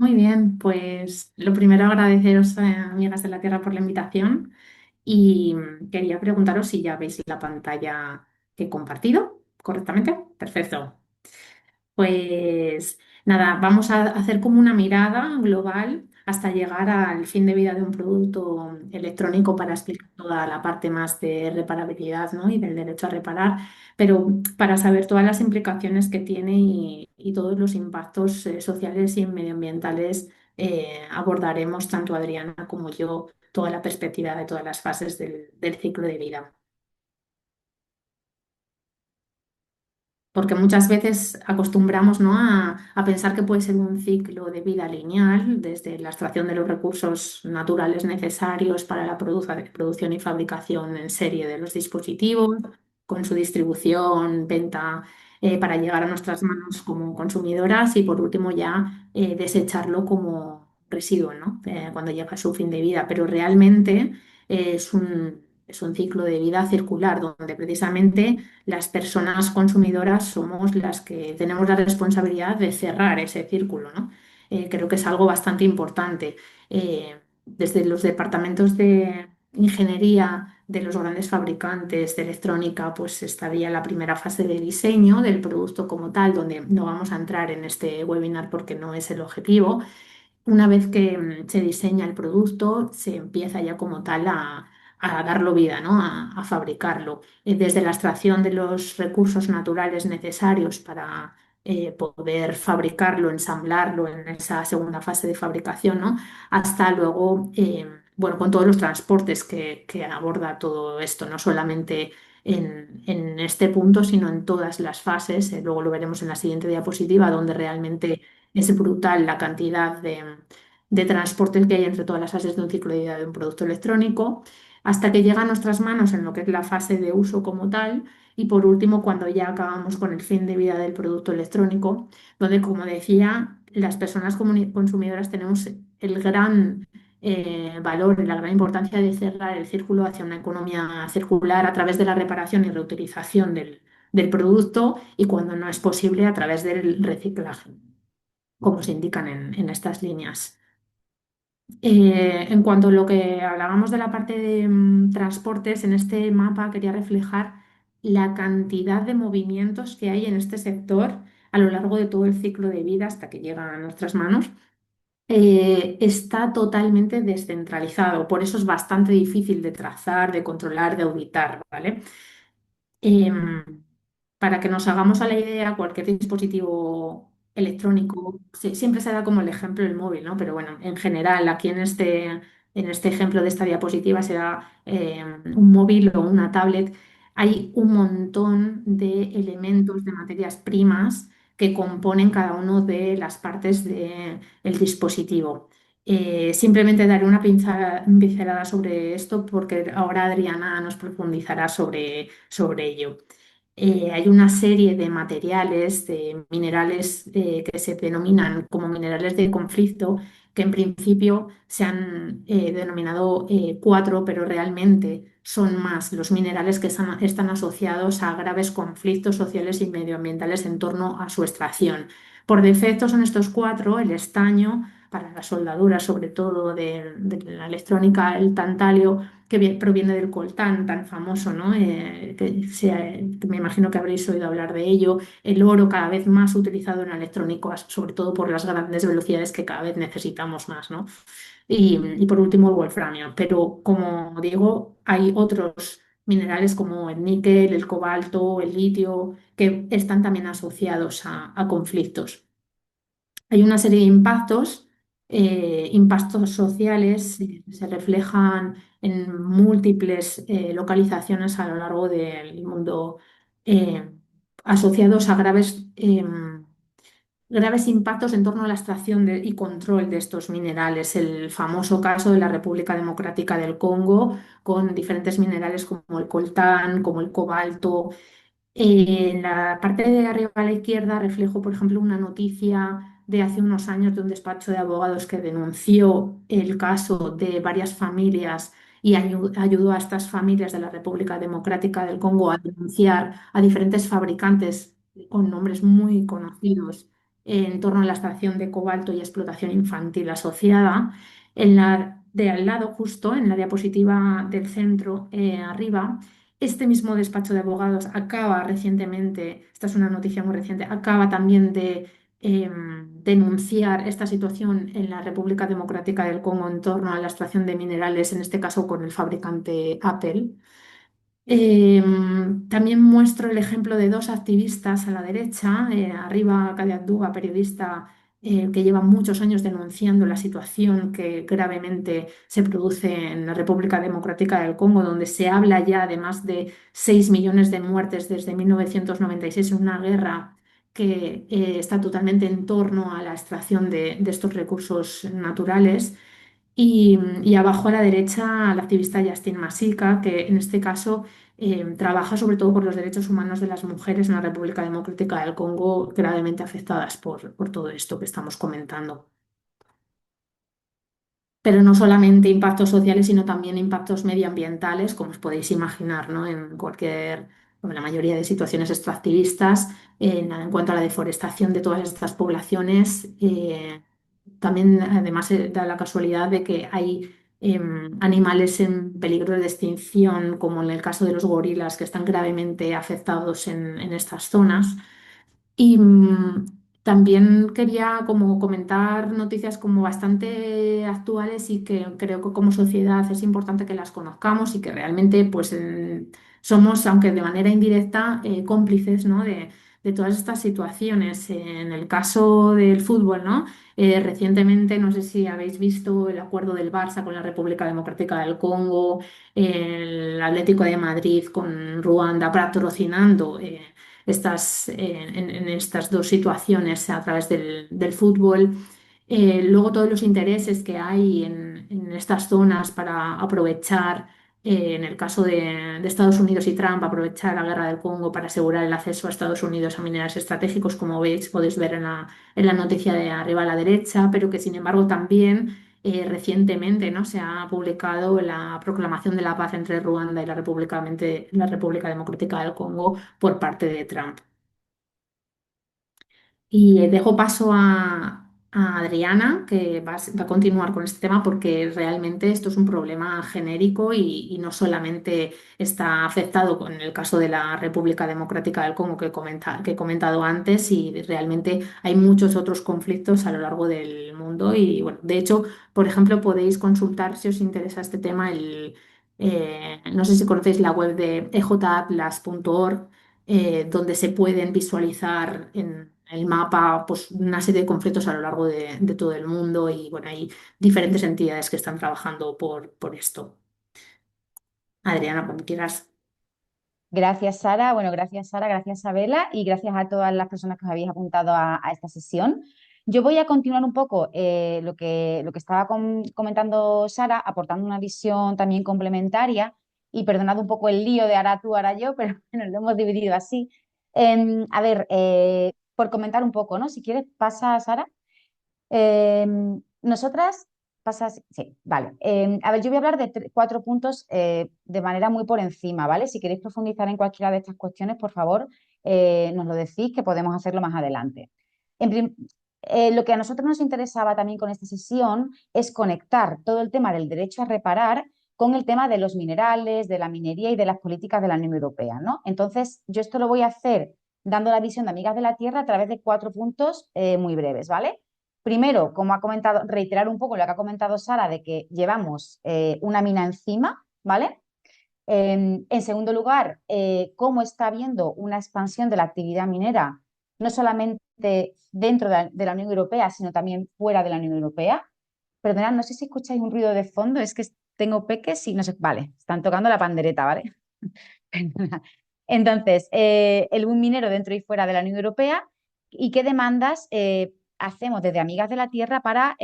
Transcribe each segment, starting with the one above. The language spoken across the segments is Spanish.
Muy bien, pues lo primero agradeceros, amigas de la Tierra, por la invitación y quería preguntaros si ya veis la pantalla que he compartido correctamente. Perfecto. Pues nada, vamos a hacer como una mirada global hasta llegar al fin de vida de un producto electrónico para explicar toda la parte más de reparabilidad, ¿no? Y del derecho a reparar, pero para saber todas las implicaciones que tiene y todos los impactos sociales y medioambientales, abordaremos tanto Adriana como yo toda la perspectiva de todas las fases del ciclo de vida. Porque muchas veces acostumbramos, ¿no?, a pensar que puede ser un ciclo de vida lineal, desde la extracción de los recursos naturales necesarios para la producción y fabricación en serie de los dispositivos, con su distribución, venta, para llegar a nuestras manos como consumidoras y por último ya desecharlo como residuo, ¿no?, cuando llega a su fin de vida. Pero realmente es un ciclo de vida circular, donde precisamente las personas consumidoras somos las que tenemos la responsabilidad de cerrar ese círculo, ¿no? Creo que es algo bastante importante. Desde los departamentos de ingeniería de los grandes fabricantes de electrónica, pues estaría la primera fase de diseño del producto como tal, donde no vamos a entrar en este webinar porque no es el objetivo. Una vez que se diseña el producto, se empieza ya como tal a darlo vida, ¿no? A fabricarlo. Desde la extracción de los recursos naturales necesarios para poder fabricarlo, ensamblarlo en esa segunda fase de fabricación, ¿no? Hasta luego, bueno, con todos los transportes que aborda todo esto, no solamente en este punto, sino en todas las fases. Luego lo veremos en la siguiente diapositiva, donde realmente es brutal la cantidad de transportes que hay entre todas las fases de un ciclo de vida de un producto electrónico, hasta que llega a nuestras manos en lo que es la fase de uso como tal, y por último, cuando ya acabamos con el fin de vida del producto electrónico, donde, como decía, las personas consumidoras tenemos el gran valor y la gran importancia de cerrar el círculo hacia una economía circular a través de la reparación y reutilización del producto y, cuando no es posible, a través del reciclaje, como se indican en estas líneas. En cuanto a lo que hablábamos de la parte de transportes, en este mapa quería reflejar la cantidad de movimientos que hay en este sector a lo largo de todo el ciclo de vida hasta que llega a nuestras manos. Está totalmente descentralizado, por eso es bastante difícil de trazar, de controlar, de auditar, ¿vale? Em, para que nos hagamos a la idea, cualquier dispositivo electrónico, siempre se da como el ejemplo el móvil, ¿no? Pero bueno, en general, aquí en este ejemplo de esta diapositiva se da un móvil o una tablet. Hay un montón de elementos, de materias primas que componen cada una de las partes del dispositivo. Simplemente daré una pincelada sobre esto porque ahora Adriana nos profundizará sobre ello. Hay una serie de materiales, de minerales que se denominan como minerales de conflicto, que en principio se han denominado cuatro, pero realmente son más los minerales que están asociados a graves conflictos sociales y medioambientales en torno a su extracción. Por defecto son estos cuatro: el estaño, para la soldadura, sobre todo de la electrónica, el tantalio, que proviene del coltán tan famoso, ¿no? Que me imagino que habréis oído hablar de ello. El oro, cada vez más utilizado en la electrónica, sobre todo por las grandes velocidades que cada vez necesitamos más, ¿no? Y por último, el wolframio. Pero, como digo, hay otros minerales como el níquel, el cobalto, el litio, que están también asociados a conflictos. Hay una serie de impactos sociales, se reflejan en múltiples localizaciones a lo largo del mundo, eh, asociados a graves impactos en torno a la extracción y control de estos minerales. El famoso caso de la República Democrática del Congo, con diferentes minerales como el coltán, como el cobalto. En la parte de arriba a la izquierda reflejo, por ejemplo, una noticia de hace unos años de un despacho de abogados que denunció el caso de varias familias y ayudó a estas familias de la República Democrática del Congo a denunciar a diferentes fabricantes con nombres muy conocidos en torno a la extracción de cobalto y explotación infantil asociada. En la de al lado, justo en la diapositiva del centro, arriba, este mismo despacho de abogados acaba recientemente, esta es una noticia muy reciente, acaba también de denunciar esta situación en la República Democrática del Congo en torno a la extracción de minerales, en este caso con el fabricante Apple. Eh, También muestro el ejemplo de dos activistas a la derecha, arriba Kadiat Duga, periodista que lleva muchos años denunciando la situación que gravemente se produce en la República Democrática del Congo, donde se habla ya de más de 6 millones de muertes desde 1996 en una guerra que está totalmente en torno a la extracción de estos recursos naturales. Y abajo a la derecha, la activista Justin Masika, que en este caso trabaja sobre todo por los derechos humanos de las mujeres en la República Democrática del Congo, gravemente afectadas por todo esto que estamos comentando. Pero no solamente impactos sociales, sino también impactos medioambientales, como os podéis imaginar, ¿no? En la mayoría de situaciones extractivistas, en cuanto a la deforestación de todas estas poblaciones. También, además, da la casualidad de que hay animales en peligro de extinción, como en el caso de los gorilas, que están gravemente afectados en estas zonas. Y también quería como comentar noticias como bastante actuales y que creo que como sociedad es importante que las conozcamos y que realmente pues somos, aunque de manera indirecta, cómplices, ¿no? de todas estas situaciones. En el caso del fútbol, ¿no? Recientemente, no sé si habéis visto el acuerdo del Barça con la República Democrática del Congo, el Atlético de Madrid con Ruanda patrocinando. En estas dos situaciones a través del fútbol. Luego todos los intereses que hay en estas zonas para aprovechar, en el caso de Estados Unidos y Trump, aprovechar la guerra del Congo para asegurar el acceso a Estados Unidos a minerales estratégicos, como veis, podéis ver en la noticia de arriba a la derecha, pero que sin embargo también recientemente, ¿no? Se ha publicado la proclamación de la paz entre Ruanda y la República Democrática del Congo por parte de Trump. Y dejo paso a Adriana, que va a continuar con este tema porque realmente esto es un problema genérico y no solamente está afectado con el caso de la República Democrática del Congo que he comentado antes, y realmente hay muchos otros conflictos a lo largo del mundo. Y bueno, de hecho, por ejemplo, podéis consultar si os interesa este tema, no sé si conocéis la web de ejatlas.org, donde se pueden visualizar en el mapa pues, una serie de conflictos a lo largo de todo el mundo, y bueno, hay diferentes entidades que están trabajando por esto. Adriana, cuando quieras. Gracias, Sara. Bueno, gracias, Sara, gracias, Isabela, y gracias a todas las personas que os habéis apuntado a esta sesión. Yo voy a continuar un poco lo que estaba comentando Sara, aportando una visión también complementaria y perdonad un poco el lío de ahora tú, ahora yo, pero bueno, lo hemos dividido así. A ver, por comentar un poco, ¿no? Si quieres, pasa, Sara. Eh, nosotras, pasas, sí, vale. A ver, yo voy a hablar de cuatro puntos de manera muy por encima, ¿vale? Si queréis profundizar en cualquiera de estas cuestiones, por favor, nos lo decís que podemos hacerlo más adelante. En prim- lo que a nosotros nos interesaba también con esta sesión es conectar todo el tema del derecho a reparar con el tema de los minerales, de la minería y de las políticas de la Unión Europea, ¿no? Entonces, yo esto lo voy a hacer dando la visión de Amigas de la Tierra a través de cuatro puntos muy breves, ¿vale? Primero, como ha comentado, reiterar un poco lo que ha comentado Sara de que llevamos una mina encima, ¿vale? En segundo lugar, cómo está habiendo una expansión de la actividad minera, no solamente dentro de la Unión Europea, sino también fuera de la Unión Europea. Perdonad, no sé si escucháis un ruido de fondo, es que tengo peques y no sé, vale, están tocando la pandereta, ¿vale? Entonces, el boom minero dentro y fuera de la Unión Europea, y qué demandas hacemos desde Amigas de la Tierra para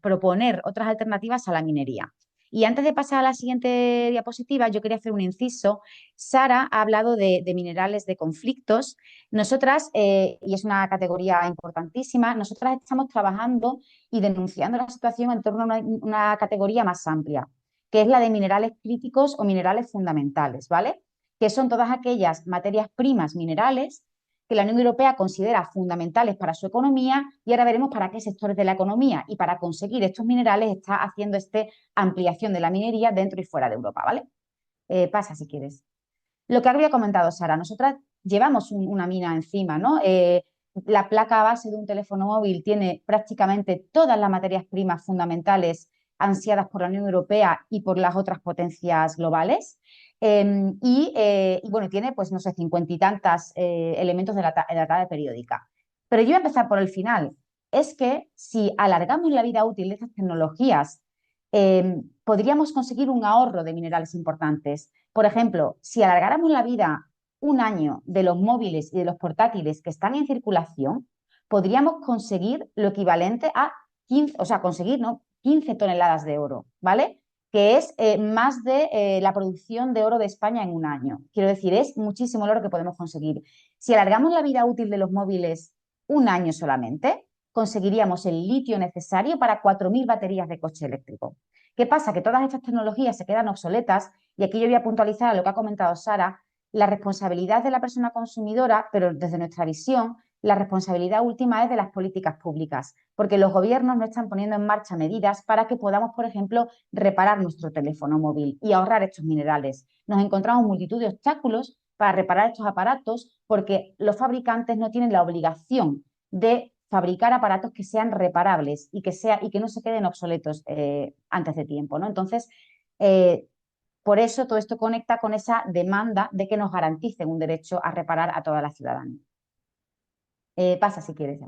proponer otras alternativas a la minería. Y antes de pasar a la siguiente diapositiva, yo quería hacer un inciso. Sara ha hablado de minerales de conflictos. Nosotras, y es una categoría importantísima, nosotras estamos trabajando y denunciando la situación en torno a una categoría más amplia, que es la de minerales críticos o minerales fundamentales, ¿vale? Que son todas aquellas materias primas minerales que la Unión Europea considera fundamentales para su economía y ahora veremos para qué sectores de la economía y para conseguir estos minerales está haciendo esta ampliación de la minería dentro y fuera de Europa, ¿vale? Pasa si quieres. Lo que había comentado Sara, nosotras llevamos una mina encima, ¿no? La placa base de un teléfono móvil tiene prácticamente todas las materias primas fundamentales ansiadas por la Unión Europea y por las otras potencias globales. Y bueno, tiene, pues no sé, 50 y tantos elementos de de la tabla periódica. Pero yo voy a empezar por el final. Es que si alargamos la vida útil de estas tecnologías, podríamos conseguir un ahorro de minerales importantes. Por ejemplo, si alargáramos la vida un año de los móviles y de los portátiles que están en circulación, podríamos conseguir lo equivalente a 15, o sea, conseguir, ¿no? 15 toneladas de oro, ¿vale? Que es más de la producción de oro de España en un año. Quiero decir, es muchísimo el oro que podemos conseguir. Si alargamos la vida útil de los móviles un año solamente, conseguiríamos el litio necesario para 4.000 baterías de coche eléctrico. ¿Qué pasa? Que todas estas tecnologías se quedan obsoletas y aquí yo voy a puntualizar lo que ha comentado Sara, la responsabilidad de la persona consumidora, pero desde nuestra visión, la responsabilidad última es de las políticas públicas, porque los gobiernos no están poniendo en marcha medidas para que podamos, por ejemplo, reparar nuestro teléfono móvil y ahorrar estos minerales. Nos encontramos multitud de obstáculos para reparar estos aparatos porque los fabricantes no tienen la obligación de fabricar aparatos que sean reparables y que no se queden obsoletos antes de tiempo, ¿no? Entonces, eh, por eso todo esto conecta con esa demanda de que nos garanticen un derecho a reparar a toda la ciudadanía. Pasa si quieres.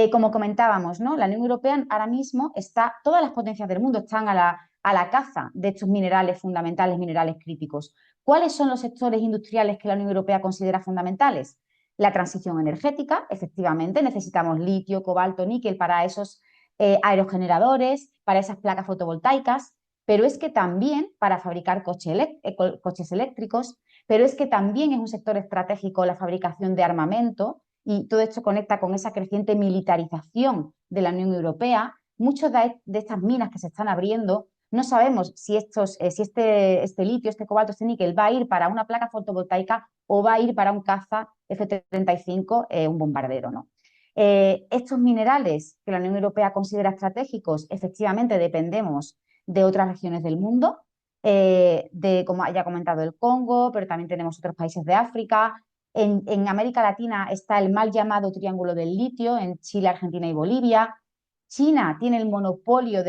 Como comentábamos, ¿no? La Unión Europea ahora mismo está, todas las potencias del mundo están a la caza de estos minerales fundamentales, minerales críticos. ¿Cuáles son los sectores industriales que la Unión Europea considera fundamentales? La transición energética, efectivamente, necesitamos litio, cobalto, níquel para esos aerogeneradores, para esas placas fotovoltaicas, pero es que también para fabricar coches eléctricos, pero es que también es un sector estratégico la fabricación de armamento y todo esto conecta con esa creciente militarización de la Unión Europea. Muchas de estas minas que se están abriendo, no sabemos si, si este litio, este cobalto, este níquel va a ir para una placa fotovoltaica o va a ir para un caza F-35, un bombardero, ¿no? Estos minerales que la Unión Europea considera estratégicos, efectivamente dependemos de otras regiones del mundo, como ya ha comentado, el Congo, pero también tenemos otros países de África. En América Latina está el mal llamado Triángulo del Litio, en Chile, Argentina y Bolivia. China tiene el monopolio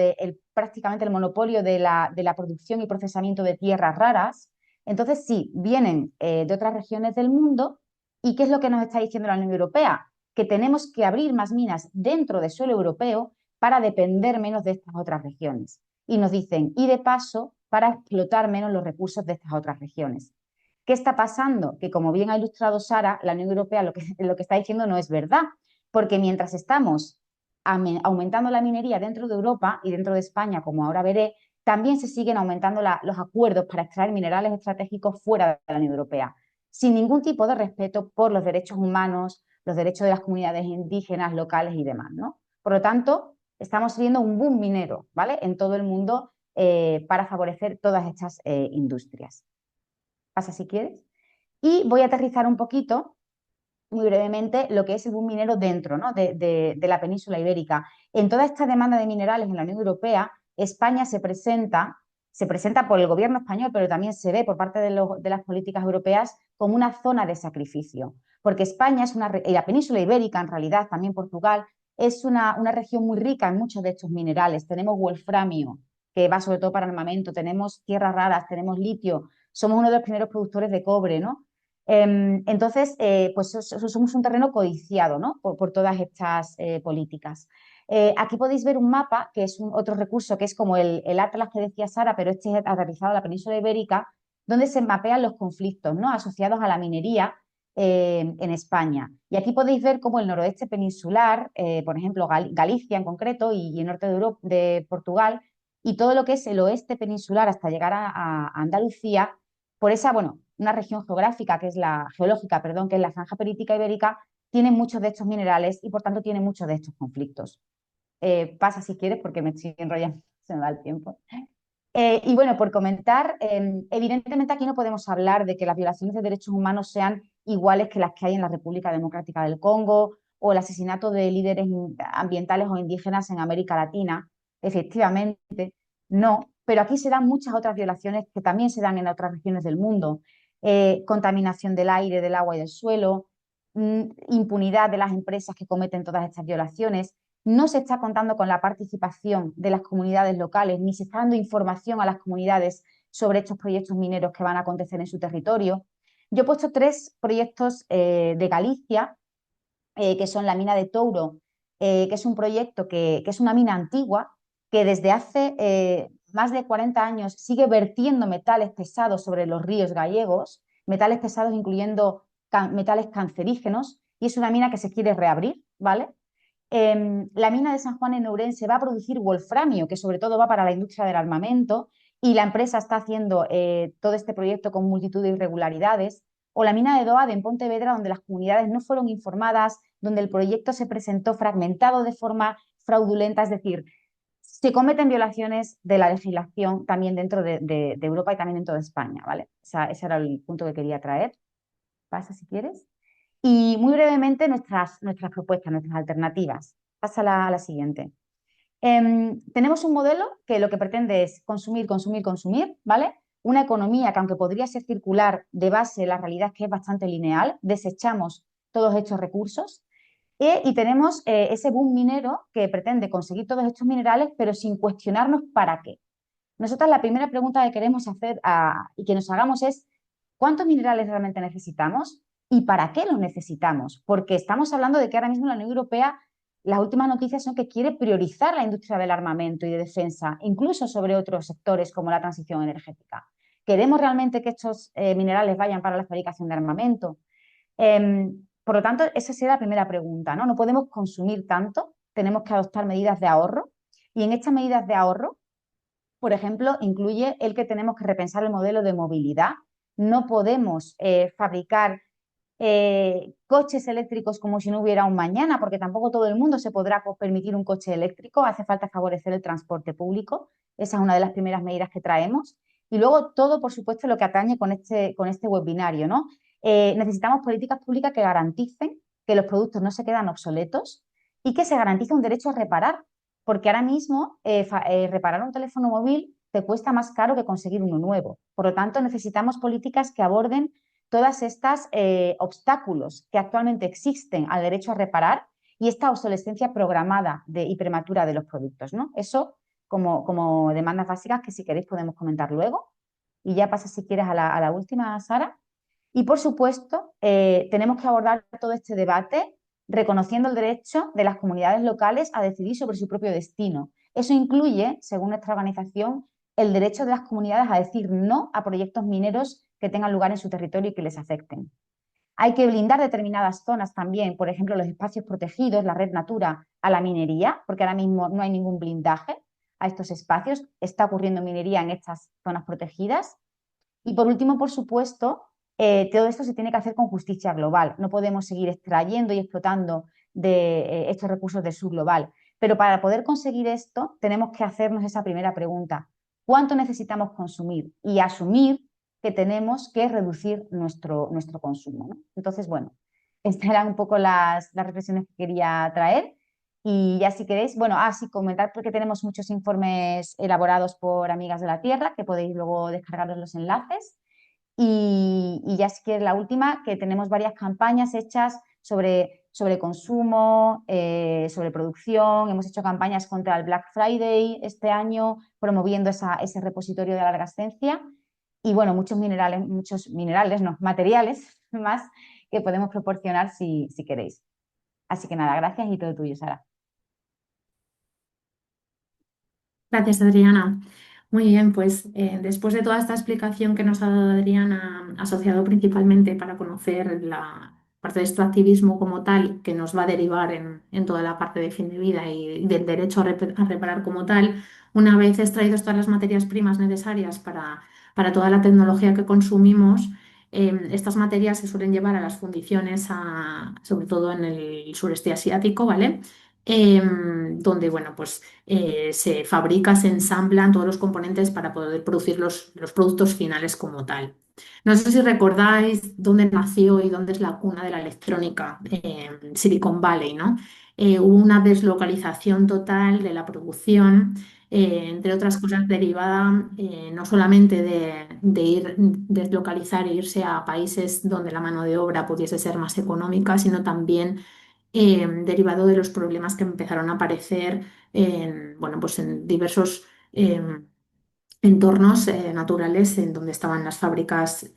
prácticamente el monopolio de la producción y procesamiento de tierras raras. Entonces, sí, vienen de otras regiones del mundo. ¿Y qué es lo que nos está diciendo la Unión Europea? Que tenemos que abrir más minas dentro del suelo europeo para depender menos de estas otras regiones. Y nos dicen, y de paso, para explotar menos los recursos de estas otras regiones. ¿Qué está pasando? Que como bien ha ilustrado Sara, la Unión Europea lo que está diciendo no es verdad, porque mientras estamos aumentando la minería dentro de Europa y dentro de España, como ahora veré, también se siguen aumentando los acuerdos para extraer minerales estratégicos fuera de la Unión Europea, sin ningún tipo de respeto por los derechos humanos, los derechos de las comunidades indígenas, locales y demás, ¿no? Por lo tanto, estamos viendo un boom minero, ¿vale? En todo el mundo para favorecer todas estas industrias. Pasa si quieres. Y voy a aterrizar un poquito, muy brevemente, lo que es el boom minero dentro, ¿no? de la península ibérica. En toda esta demanda de minerales en la Unión Europea, España se presenta por el gobierno español, pero también se ve por parte de las políticas europeas como una zona de sacrificio. Porque España es y la península ibérica, en realidad, también Portugal, es una región muy rica en muchos de estos minerales. Tenemos wolframio, que va sobre todo para armamento, tenemos tierras raras, tenemos litio, somos uno de los primeros productores de cobre, ¿no? Entonces, pues somos un terreno codiciado, ¿no? por todas estas políticas. Aquí podéis ver un mapa, que es otro recurso, que es como el Atlas que decía Sara, pero este es aterrizado a la península ibérica, donde se mapean los conflictos, ¿no? Asociados a la minería en España. Y aquí podéis ver cómo el noroeste peninsular, por ejemplo, Galicia en concreto y el norte de Portugal, y todo lo que es el oeste peninsular hasta llegar a Andalucía, por esa, bueno, una región geográfica que es geológica, perdón, que es la franja perítica ibérica, tiene muchos de estos minerales y por tanto tiene muchos de estos conflictos. Pasa si quieres porque me estoy enrollando, se me va el tiempo. Y bueno, por comentar, evidentemente aquí no podemos hablar de que las violaciones de derechos humanos sean iguales que las que hay en la República Democrática del Congo o el asesinato de líderes ambientales o indígenas en América Latina. Efectivamente, no, pero aquí se dan muchas otras violaciones que también se dan en otras regiones del mundo. Contaminación del aire, del agua y del suelo, impunidad de las empresas que cometen todas estas violaciones. No se está contando con la participación de las comunidades locales, ni se está dando información a las comunidades sobre estos proyectos mineros que van a acontecer en su territorio. Yo he puesto tres proyectos de Galicia, que son la mina de Touro, que es un proyecto que es una mina antigua, que desde hace más de 40 años sigue vertiendo metales pesados sobre los ríos gallegos, metales pesados incluyendo metales cancerígenos, y es una mina que se quiere reabrir, ¿vale? La mina de San Juan en Ourense va a producir wolframio, que sobre todo va para la industria del armamento, y la empresa está haciendo todo este proyecto con multitud de irregularidades. O la mina de Doade en Pontevedra, donde las comunidades no fueron informadas, donde el proyecto se presentó fragmentado de forma fraudulenta, es decir, se cometen violaciones de la legislación también dentro de Europa y también dentro de España, ¿vale? Ese era el punto que quería traer. Pasa si quieres. Y muy brevemente nuestras propuestas, nuestras alternativas. Pasa a la siguiente. Tenemos un modelo que lo que pretende es consumir, consumir, consumir, ¿vale? Una economía que aunque podría ser circular de base, la realidad es que es bastante lineal, desechamos todos estos recursos y tenemos ese boom minero que pretende conseguir todos estos minerales pero sin cuestionarnos para qué. Nosotros la primera pregunta que queremos hacer y que nos hagamos es ¿cuántos minerales realmente necesitamos y para qué los necesitamos? Porque estamos hablando de que ahora mismo la Unión Europea, las últimas noticias son que quiere priorizar la industria del armamento y de defensa, incluso sobre otros sectores como la transición energética. ¿Queremos realmente que estos minerales vayan para la fabricación de armamento? Por lo tanto, esa sería la primera pregunta, ¿no? No podemos consumir tanto, tenemos que adoptar medidas de ahorro y en estas medidas de ahorro por ejemplo, incluye el que tenemos que repensar el modelo de movilidad. No podemos fabricar coches eléctricos como si no hubiera un mañana, porque tampoco todo el mundo se podrá permitir un coche eléctrico. Hace falta favorecer el transporte público. Esa es una de las primeras medidas que traemos. Y luego todo, por supuesto, lo que atañe con este webinario, ¿no? Necesitamos políticas públicas que garanticen que los productos no se quedan obsoletos y que se garantice un derecho a reparar, porque ahora mismo reparar un teléfono móvil te cuesta más caro que conseguir uno nuevo. Por lo tanto, necesitamos políticas que aborden todas estas obstáculos que actualmente existen al derecho a reparar y esta obsolescencia programada y prematura de los productos, ¿no? Eso como demandas básicas que si queréis podemos comentar luego. Y ya pasa si quieres a la última, Sara. Y por supuesto, tenemos que abordar todo este debate reconociendo el derecho de las comunidades locales a decidir sobre su propio destino. Eso incluye, según nuestra organización, el derecho de las comunidades a decir no a proyectos mineros que tengan lugar en su territorio y que les afecten. Hay que blindar determinadas zonas también, por ejemplo, los espacios protegidos, la red Natura, a la minería, porque ahora mismo no hay ningún blindaje a estos espacios. Está ocurriendo minería en estas zonas protegidas. Y por último, por supuesto, todo esto se tiene que hacer con justicia global. No podemos seguir extrayendo y explotando de estos recursos del sur global. Pero para poder conseguir esto, tenemos que hacernos esa primera pregunta. ¿Cuánto necesitamos consumir? Y asumir que tenemos que reducir nuestro consumo, ¿no? Entonces, bueno, estas eran un poco las reflexiones que quería traer. Y ya si queréis, bueno, sí, comentar porque tenemos muchos informes elaborados por Amigas de la Tierra, que podéis luego descargaros los enlaces. Y ya si quieres la última, que tenemos varias campañas hechas sobre consumo, sobre producción. Hemos hecho campañas contra el Black Friday este año, promoviendo ese repositorio de larga estancia. Y bueno, muchos minerales, no, materiales más que podemos proporcionar si queréis. Así que nada, gracias y todo tuyo, Sara. Gracias, Adriana. Muy bien, pues después de toda esta explicación que nos ha dado Adriana, asociado principalmente para conocer la parte de extractivismo como tal, que nos va a derivar en toda la parte de fin de vida y del derecho a reparar como tal, una vez extraídos todas las materias primas necesarias para toda la tecnología que consumimos, estas materias se suelen llevar a las fundiciones, sobre todo en el sureste asiático, ¿vale? donde bueno, pues, se fabrica, se ensamblan todos los componentes para poder producir los productos finales como tal. No sé si recordáis dónde nació y dónde es la cuna de la electrónica, Silicon Valley, ¿no? Hubo una deslocalización total de la producción, entre otras cosas derivada, no solamente de ir deslocalizar e irse a países donde la mano de obra pudiese ser más económica, sino también derivado de los problemas que empezaron a aparecer en, bueno, pues en diversos entornos naturales en donde estaban las fábricas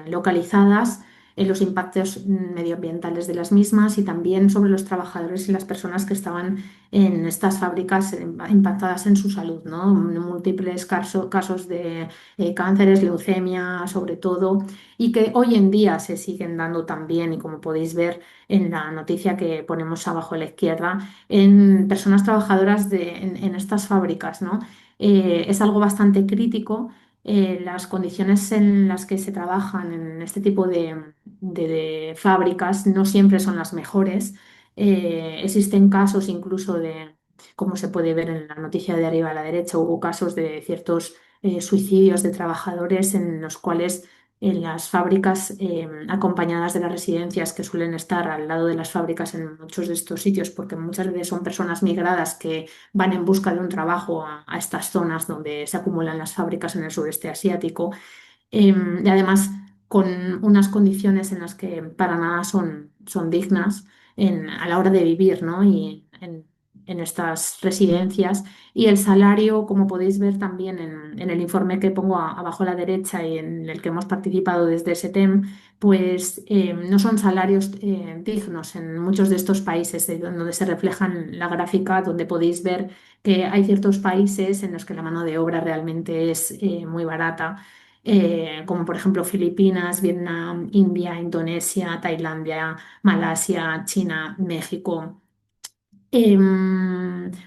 localizadas, los impactos medioambientales de las mismas y también sobre los trabajadores y las personas que estaban en estas fábricas impactadas en su salud, ¿no? Múltiples casos de cánceres, leucemia, sobre todo, y que hoy en día se siguen dando también, y como podéis ver en la noticia que ponemos abajo a la izquierda, en personas trabajadoras en estas fábricas, ¿no? Es algo bastante crítico. Las condiciones en las que se trabajan en este tipo de fábricas no siempre son las mejores. Existen casos incluso de, como se puede ver en la noticia de arriba a la derecha, hubo casos de ciertos suicidios de trabajadores en los cuales en las fábricas, acompañadas de las residencias que suelen estar al lado de las fábricas en muchos de estos sitios, porque muchas veces son personas migradas que van en busca de un trabajo a estas zonas donde se acumulan las fábricas en el sureste asiático, y además con unas condiciones en las que para nada son dignas a la hora de vivir, ¿no? Y en estas residencias. Y el salario, como podéis ver también en el informe que pongo abajo a la derecha y en el que hemos participado desde SETEM, pues no son salarios dignos en muchos de estos países, donde se reflejan la gráfica, donde podéis ver que hay ciertos países en los que la mano de obra realmente es muy barata, como por ejemplo Filipinas, Vietnam, India, Indonesia, Tailandia, Malasia, China, México.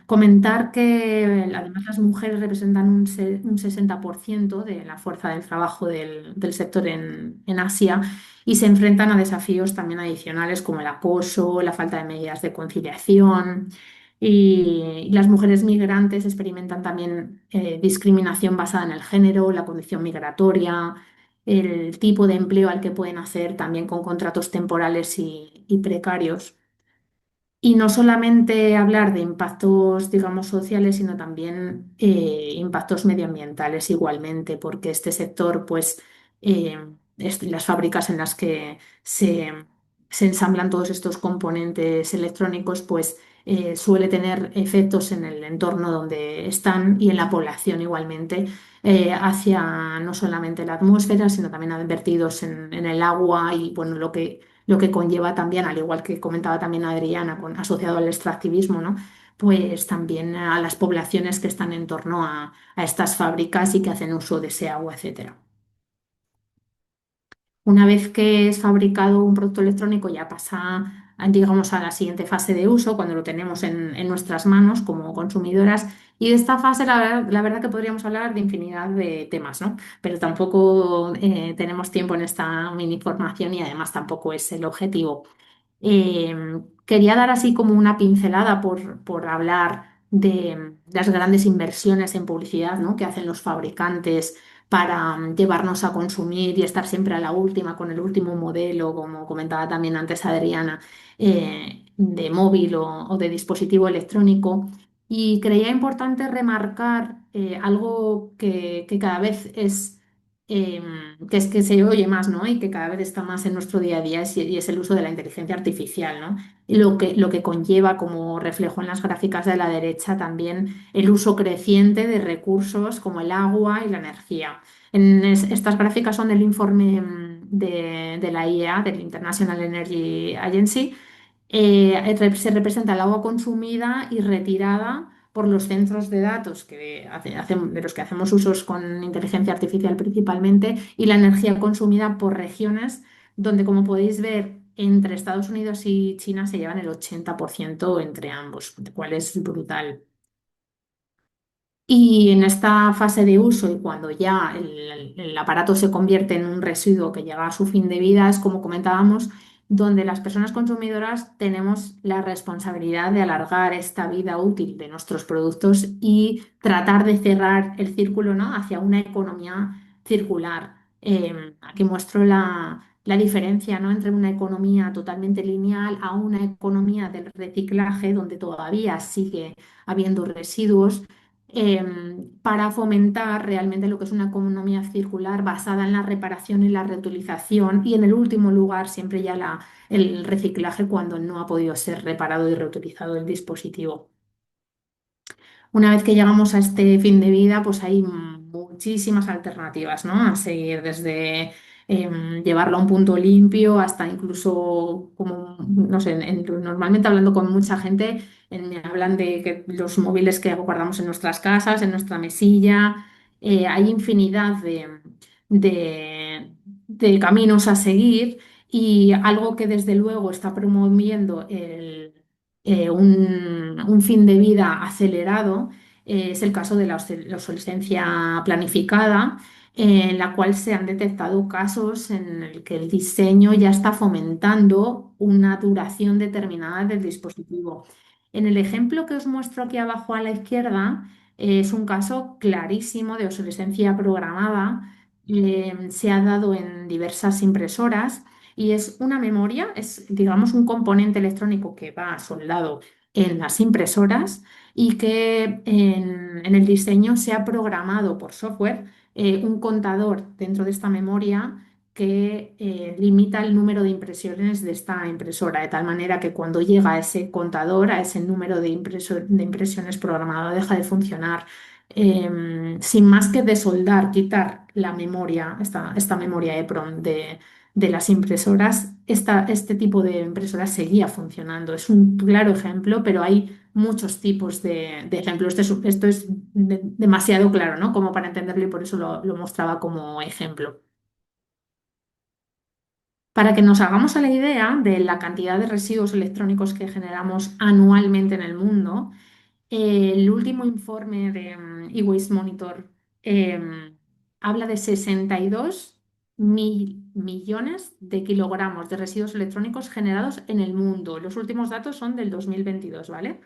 Comentar que además las mujeres representan un 60% de la fuerza del trabajo del sector en Asia y se enfrentan a desafíos también adicionales como el acoso, la falta de medidas de conciliación. Y las mujeres migrantes experimentan también discriminación basada en el género, la condición migratoria, el tipo de empleo al que pueden hacer también con contratos temporales y precarios. Y no solamente hablar de impactos, digamos, sociales, sino también impactos medioambientales igualmente, porque este sector, pues, las fábricas en las que se ensamblan todos estos componentes electrónicos, pues, suele tener efectos en el entorno donde están y en la población igualmente, hacia no solamente la atmósfera, sino también advertidos en el agua y, bueno, lo que conlleva también, al igual que comentaba también Adriana, asociado al extractivismo, ¿no? Pues también a las poblaciones que están en torno a estas fábricas y que hacen uso de ese agua, etcétera. Una vez que es fabricado un producto electrónico, ya pasa, digamos, a la siguiente fase de uso, cuando lo tenemos en nuestras manos como consumidoras. Y de esta fase, la verdad que podríamos hablar de infinidad de temas, ¿no? Pero tampoco tenemos tiempo en esta mini formación y además tampoco es el objetivo. Quería dar así como una pincelada por hablar de las grandes inversiones en publicidad, ¿no? Que hacen los fabricantes para llevarnos a consumir y estar siempre a la última con el último modelo, como comentaba también antes Adriana, de móvil o de dispositivo electrónico. Y creía importante remarcar algo que cada vez que se oye más, ¿no? Y que cada vez está más en nuestro día a día y es el uso de la inteligencia artificial, ¿no? Y lo que conlleva, como reflejo en las gráficas de la derecha, también el uso creciente de recursos como el agua y la energía. Estas gráficas son del informe de la IEA, del International Energy Agency. Se representa el agua consumida y retirada por los centros de datos de los que hacemos usos con inteligencia artificial principalmente, y la energía consumida por regiones, donde, como podéis ver, entre Estados Unidos y China se llevan el 80% entre ambos, lo cual es brutal. Y en esta fase de uso y cuando ya el aparato se convierte en un residuo que llega a su fin de vida, es como comentábamos, donde las personas consumidoras tenemos la responsabilidad de alargar esta vida útil de nuestros productos y tratar de cerrar el círculo, ¿no? Hacia una economía circular. Aquí muestro la diferencia, ¿no? Entre una economía totalmente lineal a una economía del reciclaje, donde todavía sigue habiendo residuos, para fomentar realmente lo que es una economía circular basada en la reparación y la reutilización y en el último lugar siempre ya el reciclaje cuando no ha podido ser reparado y reutilizado el dispositivo. Una vez que llegamos a este fin de vida, pues hay muchísimas alternativas, ¿no? A seguir desde llevarlo a un punto limpio hasta incluso, como, no sé, normalmente hablando con mucha gente, me hablan de que los móviles que guardamos en nuestras casas, en nuestra mesilla, hay infinidad de caminos a seguir y algo que desde luego está promoviendo un fin de vida acelerado, es el caso de la obsolescencia planificada, en la cual se han detectado casos en el que el diseño ya está fomentando una duración determinada del dispositivo. En el ejemplo que os muestro aquí abajo a la izquierda, es un caso clarísimo de obsolescencia programada. Se ha dado en diversas impresoras y es una memoria, es digamos un componente electrónico que va soldado en las impresoras y que en el diseño se ha programado por software un contador dentro de esta memoria que limita el número de impresiones de esta impresora, de tal manera que cuando llega a ese contador, a ese número de impresiones programado, deja de funcionar. Sin más que desoldar, quitar la memoria, esta memoria EPROM de las impresoras, este tipo de impresoras seguía funcionando. Es un claro ejemplo, pero hay muchos tipos de ejemplos. Esto es demasiado claro, ¿no? Como para entenderlo y por eso lo mostraba como ejemplo. Para que nos hagamos a la idea de la cantidad de residuos electrónicos que generamos anualmente en el mundo, el último informe de eWaste Monitor habla de 62 mil millones de kilogramos de residuos electrónicos generados en el mundo. Los últimos datos son del 2022, ¿vale?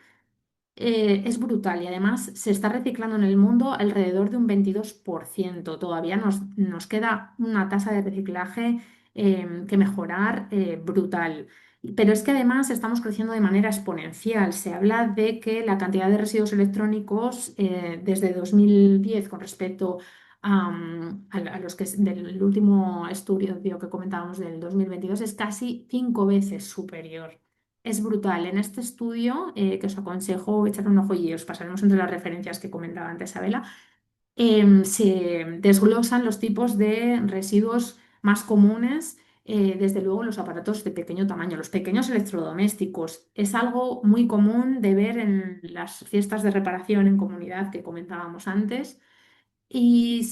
Es brutal y además se está reciclando en el mundo alrededor de un 22%. Todavía nos queda una tasa de reciclaje que mejorar brutal. Pero es que además estamos creciendo de manera exponencial. Se habla de que la cantidad de residuos electrónicos desde 2010 con respecto a los que del último estudio que comentábamos del 2022 es casi 5 veces superior. Es brutal. En este estudio, que os aconsejo echar un ojo y os pasaremos entre las referencias que comentaba antes Isabela, se desglosan los tipos de residuos más comunes, desde luego los aparatos de pequeño tamaño, los pequeños electrodomésticos. Es algo muy común de ver en las fiestas de reparación en comunidad que comentábamos antes. Y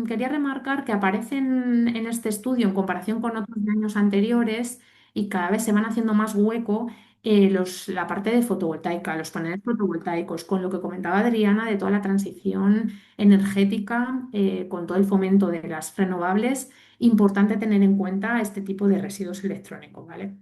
quería remarcar que aparecen en este estudio en comparación con otros de años anteriores y cada vez se van haciendo más hueco la parte de fotovoltaica, los paneles fotovoltaicos, con lo que comentaba Adriana de toda la transición energética, con todo el fomento de las renovables. Importante tener en cuenta este tipo de residuos electrónicos, ¿vale?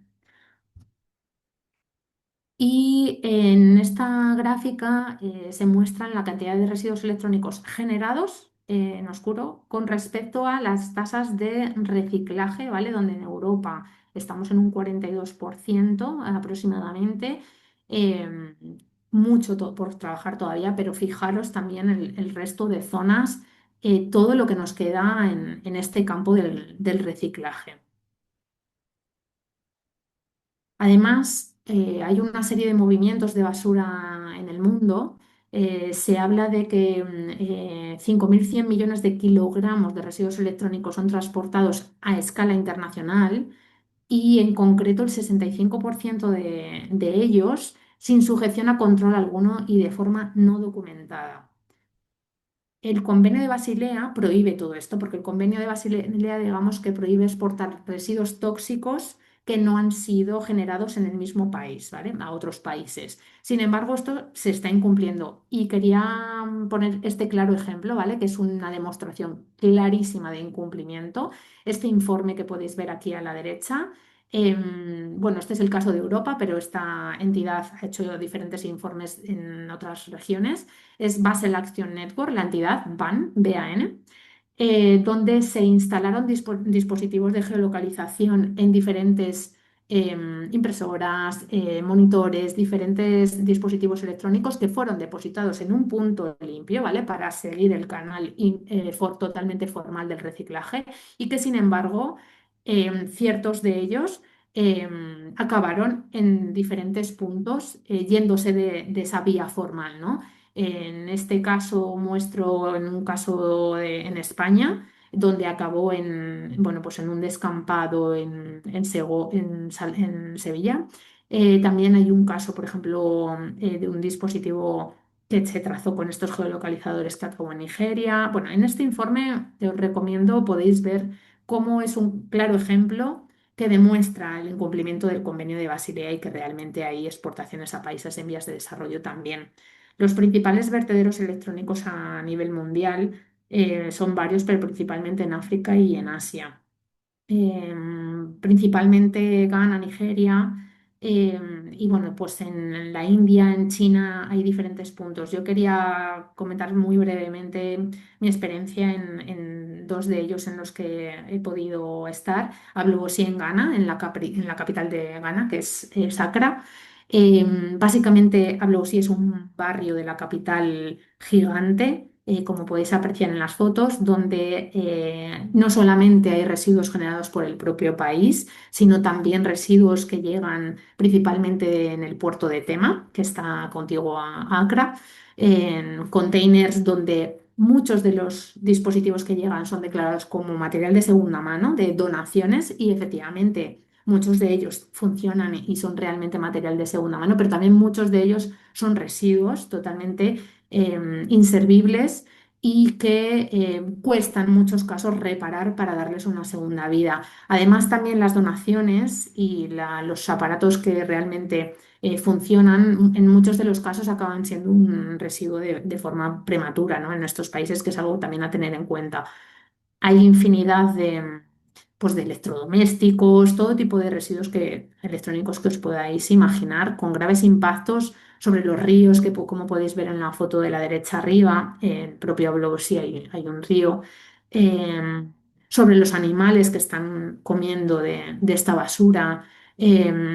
Y en esta gráfica se muestran la cantidad de residuos electrónicos generados en oscuro con respecto a las tasas de reciclaje, ¿vale? Donde en Europa estamos en un 42% aproximadamente. eh, Mucho por trabajar todavía, pero fijaros también el resto de zonas, todo lo que nos queda en este campo del reciclaje. Además, hay una serie de movimientos de basura en el mundo. Se habla de que 5.100 millones de kilogramos de residuos electrónicos son transportados a escala internacional y en concreto el 65% de ellos sin sujeción a control alguno y de forma no documentada. El convenio de Basilea prohíbe todo esto, porque el convenio de Basilea, digamos que prohíbe exportar residuos tóxicos que no han sido generados en el mismo país, ¿vale? A otros países. Sin embargo, esto se está incumpliendo y quería poner este claro ejemplo, ¿vale? Que es una demostración clarísima de incumplimiento. Este informe que podéis ver aquí a la derecha. Bueno, este es el caso de Europa, pero esta entidad ha hecho diferentes informes en otras regiones. Es Basel Action Network, la entidad BAN, BAN, donde se instalaron dispositivos de geolocalización en diferentes impresoras, monitores, diferentes dispositivos electrónicos que fueron depositados en un punto limpio, ¿vale? Para seguir el canal totalmente formal del reciclaje y que, sin embargo, ciertos de ellos acabaron en diferentes puntos yéndose de esa vía formal, ¿no? En este caso muestro en un caso en España, donde acabó bueno, pues en un descampado en Sevilla. También hay un caso, por ejemplo, de un dispositivo que se trazó con estos geolocalizadores que acabó en Nigeria. Bueno, en este informe que os recomiendo podéis ver cómo es un claro ejemplo que demuestra el incumplimiento del Convenio de Basilea y que realmente hay exportaciones a países en vías de desarrollo también. Los principales vertederos electrónicos a nivel mundial son varios, pero principalmente en África y en Asia. Principalmente Ghana, Nigeria, y bueno, pues en la India, en China hay diferentes puntos. Yo quería comentar muy brevemente mi experiencia en dos de ellos en los que he podido estar. Hablo sí en Ghana, en la capital de Ghana, que es Accra. Básicamente, Ablosí es un barrio de la capital gigante, como podéis apreciar en las fotos, donde no solamente hay residuos generados por el propio país, sino también residuos que llegan principalmente en el puerto de Tema, que está contiguo a Accra, en containers donde muchos de los dispositivos que llegan son declarados como material de segunda mano, de donaciones, y efectivamente muchos de ellos funcionan y son realmente material de segunda mano, pero también muchos de ellos son residuos totalmente inservibles y que cuesta en muchos casos reparar para darles una segunda vida. Además, también las donaciones y los aparatos que realmente funcionan, en muchos de los casos acaban siendo un residuo de forma prematura, ¿no? En estos países, que es algo también a tener en cuenta. Hay infinidad pues de electrodomésticos, todo tipo de residuos electrónicos que os podáis imaginar, con graves impactos sobre los ríos, que como podéis ver en la foto de la derecha arriba, en el propio Globo sí hay un río, sobre los animales que están comiendo de esta basura,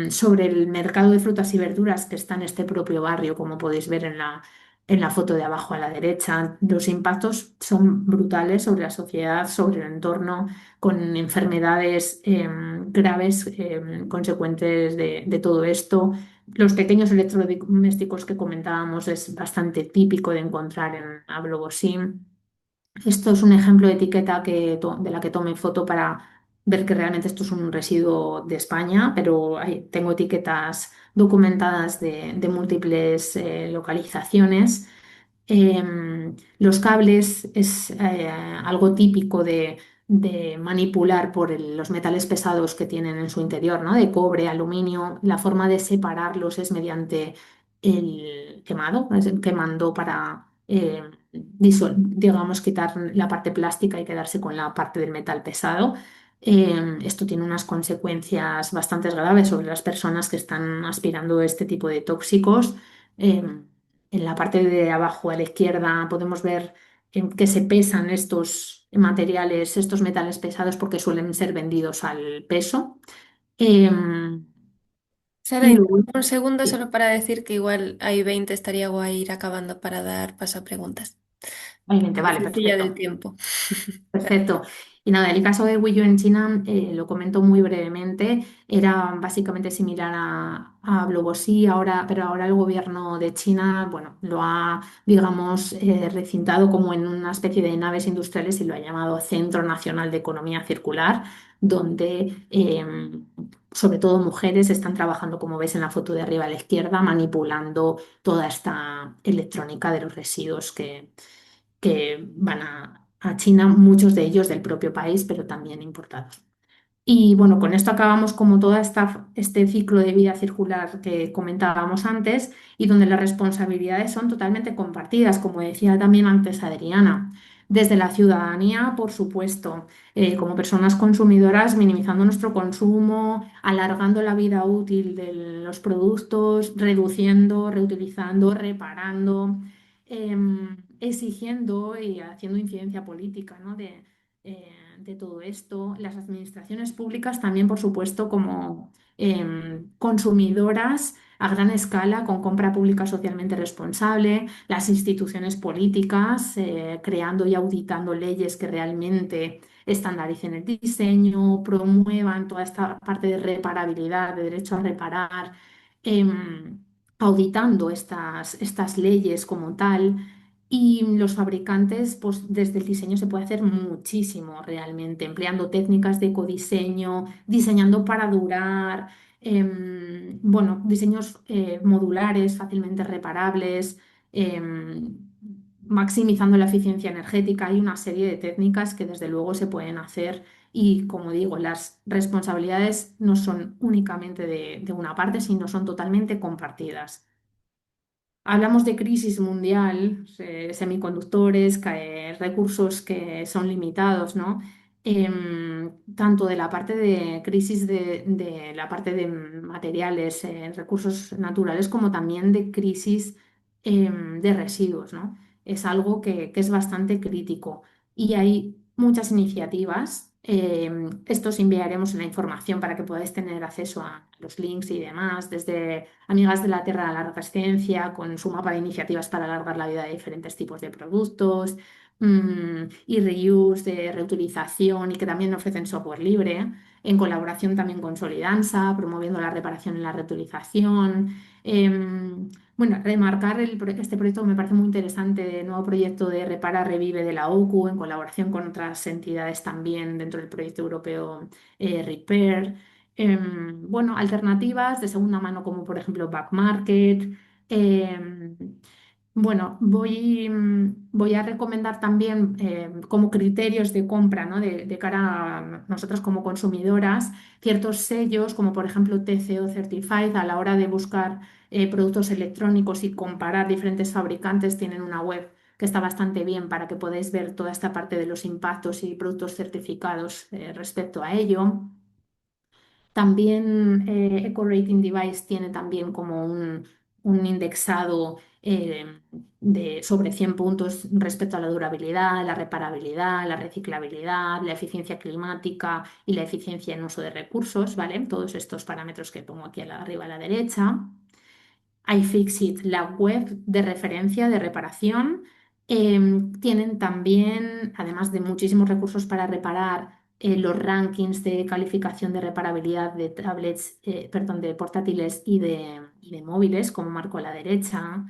sobre el mercado de frutas y verduras que está en este propio barrio, como podéis ver en la foto de abajo a la derecha. Los impactos son brutales sobre la sociedad, sobre el entorno, con enfermedades graves consecuentes de todo esto. Los pequeños electrodomésticos que comentábamos es bastante típico de encontrar en Ablogosín. Esto es un ejemplo de etiqueta de la que tomé foto para ver que realmente esto es un residuo de España, pero tengo etiquetas documentadas de múltiples localizaciones. Los cables es algo típico de manipular por los metales pesados que tienen en su interior, ¿no? De cobre, aluminio. La forma de separarlos es mediante el quemado, quemando para, digamos, quitar la parte plástica y quedarse con la parte del metal pesado. Esto tiene unas consecuencias bastante graves sobre las personas que están aspirando este tipo de tóxicos. Em, en la parte de abajo a la izquierda podemos ver que se pesan estos materiales, estos metales pesados, porque suelen ser vendidos al peso. Em, Sara, y y luego, un segundo sí, solo para decir que igual hay 20, estaría guay ir acabando para dar paso a preguntas. obviamente, Que vale, se pilla del perfecto. tiempo. Perfecto. Y nada, el caso de Wuyuan en China, lo comento muy brevemente, era básicamente similar a Blogosí, pero ahora el gobierno de China, bueno, lo ha, digamos, recintado como en una especie de naves industriales y lo ha llamado Centro Nacional de Economía Circular, donde sobre todo mujeres están trabajando, como ves en la foto de arriba a la izquierda, manipulando toda esta electrónica de los residuos que van a China, muchos de ellos del propio país, pero también importados. Y bueno, con esto acabamos como este ciclo de vida circular que comentábamos antes y donde las responsabilidades son totalmente compartidas, como decía también antes Adriana. Desde la ciudadanía, por supuesto, como personas consumidoras, minimizando nuestro consumo, alargando la vida útil de los productos, reduciendo, reutilizando, reparando, exigiendo y haciendo incidencia política, ¿no? De todo esto. Las administraciones públicas también, por supuesto, como consumidoras a gran escala, con compra pública socialmente responsable, las instituciones políticas, creando y auditando leyes que realmente estandaricen el diseño, promuevan toda esta parte de reparabilidad, de derecho a reparar, auditando estas leyes como tal. Y los fabricantes, pues desde el diseño se puede hacer muchísimo realmente, empleando técnicas de ecodiseño, diseñando para durar, bueno, diseños modulares, fácilmente reparables, maximizando la eficiencia energética. Hay una serie de técnicas que desde luego se pueden hacer y, como digo, las responsabilidades no son únicamente de una parte, sino son totalmente compartidas. Hablamos de crisis mundial, semiconductores, recursos que son limitados, ¿no? Tanto de la parte de crisis de la parte de materiales, recursos naturales, como también de crisis de residuos, ¿no? Es algo que es bastante crítico y hay muchas iniciativas. Esto os enviaremos en la información para que podáis tener acceso a los links y demás, desde Amigas de la Tierra a la Resistencia, con su mapa de iniciativas para alargar la vida de diferentes tipos de productos, y reuse, de reutilización y que también ofrecen software libre, en colaboración también con Solidanza, promoviendo la reparación y la reutilización. Bueno, remarcar este proyecto me parece muy interesante, el nuevo proyecto de Repara Revive de la OCU, en colaboración con otras entidades también dentro del proyecto europeo Repair. Bueno, alternativas de segunda mano como por ejemplo Back Market. em, bueno, voy a recomendar también como criterios de compra, ¿no? De cara a nosotras como consumidoras, ciertos sellos como por ejemplo TCO Certified a la hora de buscar productos electrónicos y comparar diferentes fabricantes. Tienen una web que está bastante bien para que podáis ver toda esta parte de los impactos y productos certificados respecto a ello. También Eco Rating Device tiene también como un indexado sobre 100 puntos respecto a la durabilidad, la reparabilidad, la reciclabilidad, la eficiencia climática y la eficiencia en uso de recursos, ¿vale? Todos estos parámetros que pongo aquí arriba a la derecha. iFixit, la web de referencia de reparación. Tienen también, además de muchísimos recursos para reparar, los rankings de calificación de reparabilidad de tablets, perdón, de portátiles y de móviles, como marco a la derecha.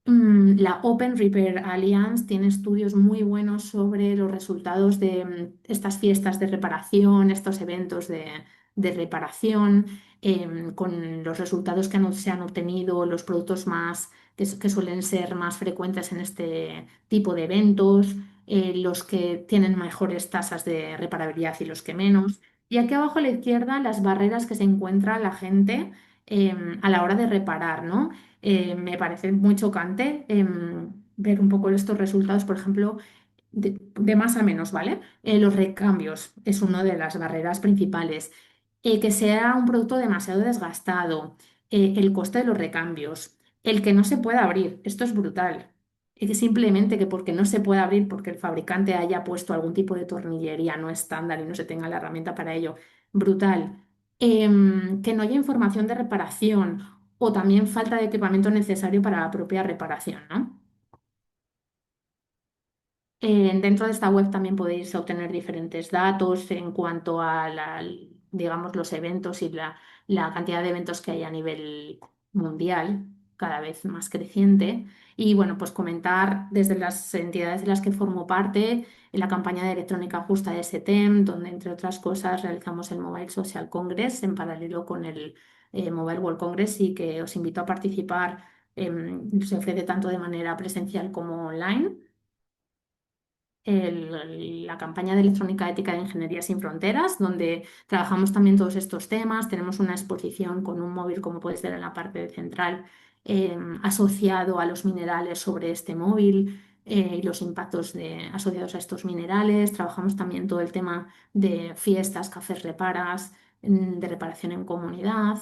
La Open Repair Alliance tiene estudios muy buenos sobre los resultados de estas fiestas de reparación, estos eventos de reparación, con los resultados que se han obtenido, los productos más que suelen ser más frecuentes en este tipo de eventos, los que tienen mejores tasas de reparabilidad y los que menos. Y aquí abajo a la izquierda las barreras que se encuentra la gente a la hora de reparar, ¿no? Me parece muy chocante ver un poco estos resultados, por ejemplo, de más a menos, ¿vale? Los recambios es una de las barreras principales. Que sea un producto demasiado desgastado, el coste de los recambios, el que no se pueda abrir, esto es brutal. Que simplemente que porque no se pueda abrir, porque el fabricante haya puesto algún tipo de tornillería no estándar y no se tenga la herramienta para ello, brutal. Que no haya información de reparación o también falta de equipamiento necesario para la propia reparación, ¿no? Dentro de esta web también podéis obtener diferentes datos en cuanto a digamos, los eventos y la cantidad de eventos que hay a nivel mundial, cada vez más creciente. Y bueno, pues comentar desde las entidades de las que formo parte, en la campaña de electrónica justa de SETEM, donde entre otras cosas realizamos el Mobile Social Congress en paralelo con el Mobile World Congress y que os invito a participar. Se ofrece tanto de manera presencial como online. La campaña de electrónica ética de Ingeniería Sin Fronteras, donde trabajamos también todos estos temas. Tenemos una exposición con un móvil, como puedes ver en la parte central, asociado a los minerales sobre este móvil. y los impactos asociados a estos minerales. Trabajamos también todo el tema de fiestas, cafés reparas, de reparación en comunidad.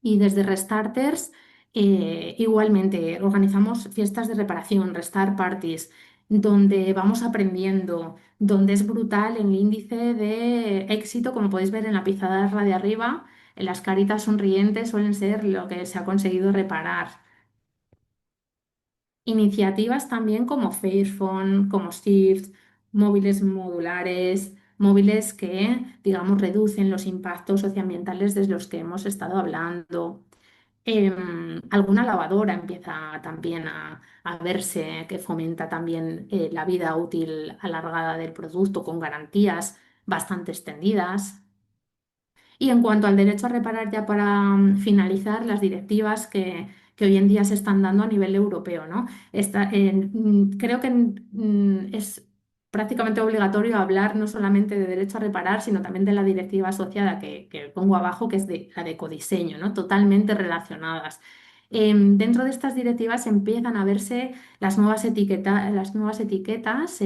Y desde Restarters, igualmente, organizamos fiestas de reparación, Restart Parties, donde vamos aprendiendo, donde es brutal el índice de éxito, como podéis ver en la pizarra de arriba, las caritas sonrientes suelen ser lo que se ha conseguido reparar. Iniciativas también como Fairphone, como Shift, móviles modulares, móviles que, digamos, reducen los impactos socioambientales de los que hemos estado hablando. Alguna lavadora empieza también a verse que fomenta también la vida útil alargada del producto con garantías bastante extendidas. Y en cuanto al derecho a reparar, ya para finalizar, las directivas que hoy en día se están dando a nivel europeo, ¿no? Creo que es prácticamente obligatorio hablar no solamente de derecho a reparar, sino también de la directiva asociada que pongo abajo, que es la de ecodiseño, ¿no? Totalmente relacionadas. Dentro de estas directivas empiezan a verse las nuevas etiquetas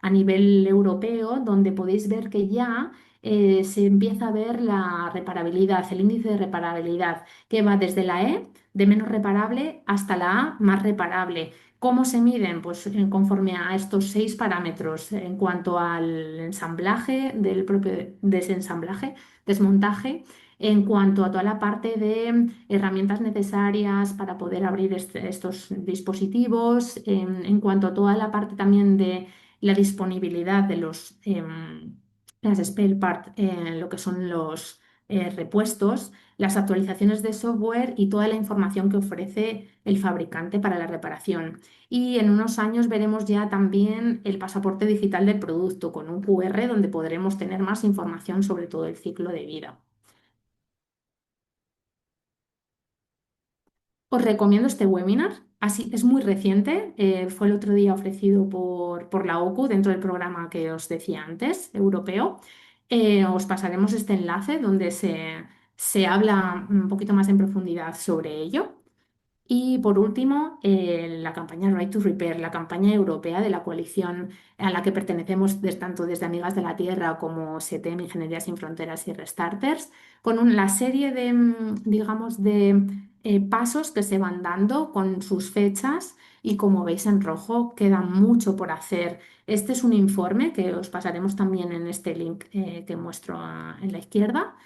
a nivel europeo, donde podéis ver que ya se empieza a ver la reparabilidad, el índice de reparabilidad, que va desde la E, de menos reparable, hasta la A, más reparable. ¿Cómo se miden? Pues conforme a estos 6 parámetros en cuanto al ensamblaje del propio desensamblaje, desmontaje, en cuanto a toda la parte de herramientas necesarias para poder abrir estos dispositivos, en cuanto a toda la parte también de la disponibilidad de las spare parts, lo que son los repuestos, las actualizaciones de software y toda la información que ofrece el fabricante para la reparación. Y en unos años veremos ya también el pasaporte digital del producto con un QR donde podremos tener más información sobre todo el ciclo de vida. Os recomiendo este webinar. Así, es muy reciente, fue el otro día ofrecido por la OCU dentro del programa que os decía antes, europeo. Os pasaremos este enlace donde se habla un poquito más en profundidad sobre ello. Y por último, la campaña Right to Repair, la campaña europea de la coalición a la que pertenecemos tanto desde Amigas de la Tierra como SETEM, Ingeniería Sin Fronteras y Restarters, con la serie de, digamos, de pasos que se van dando con sus fechas y como veis en rojo, queda mucho por hacer. Este es un informe que os pasaremos también en este link que muestro en la izquierda,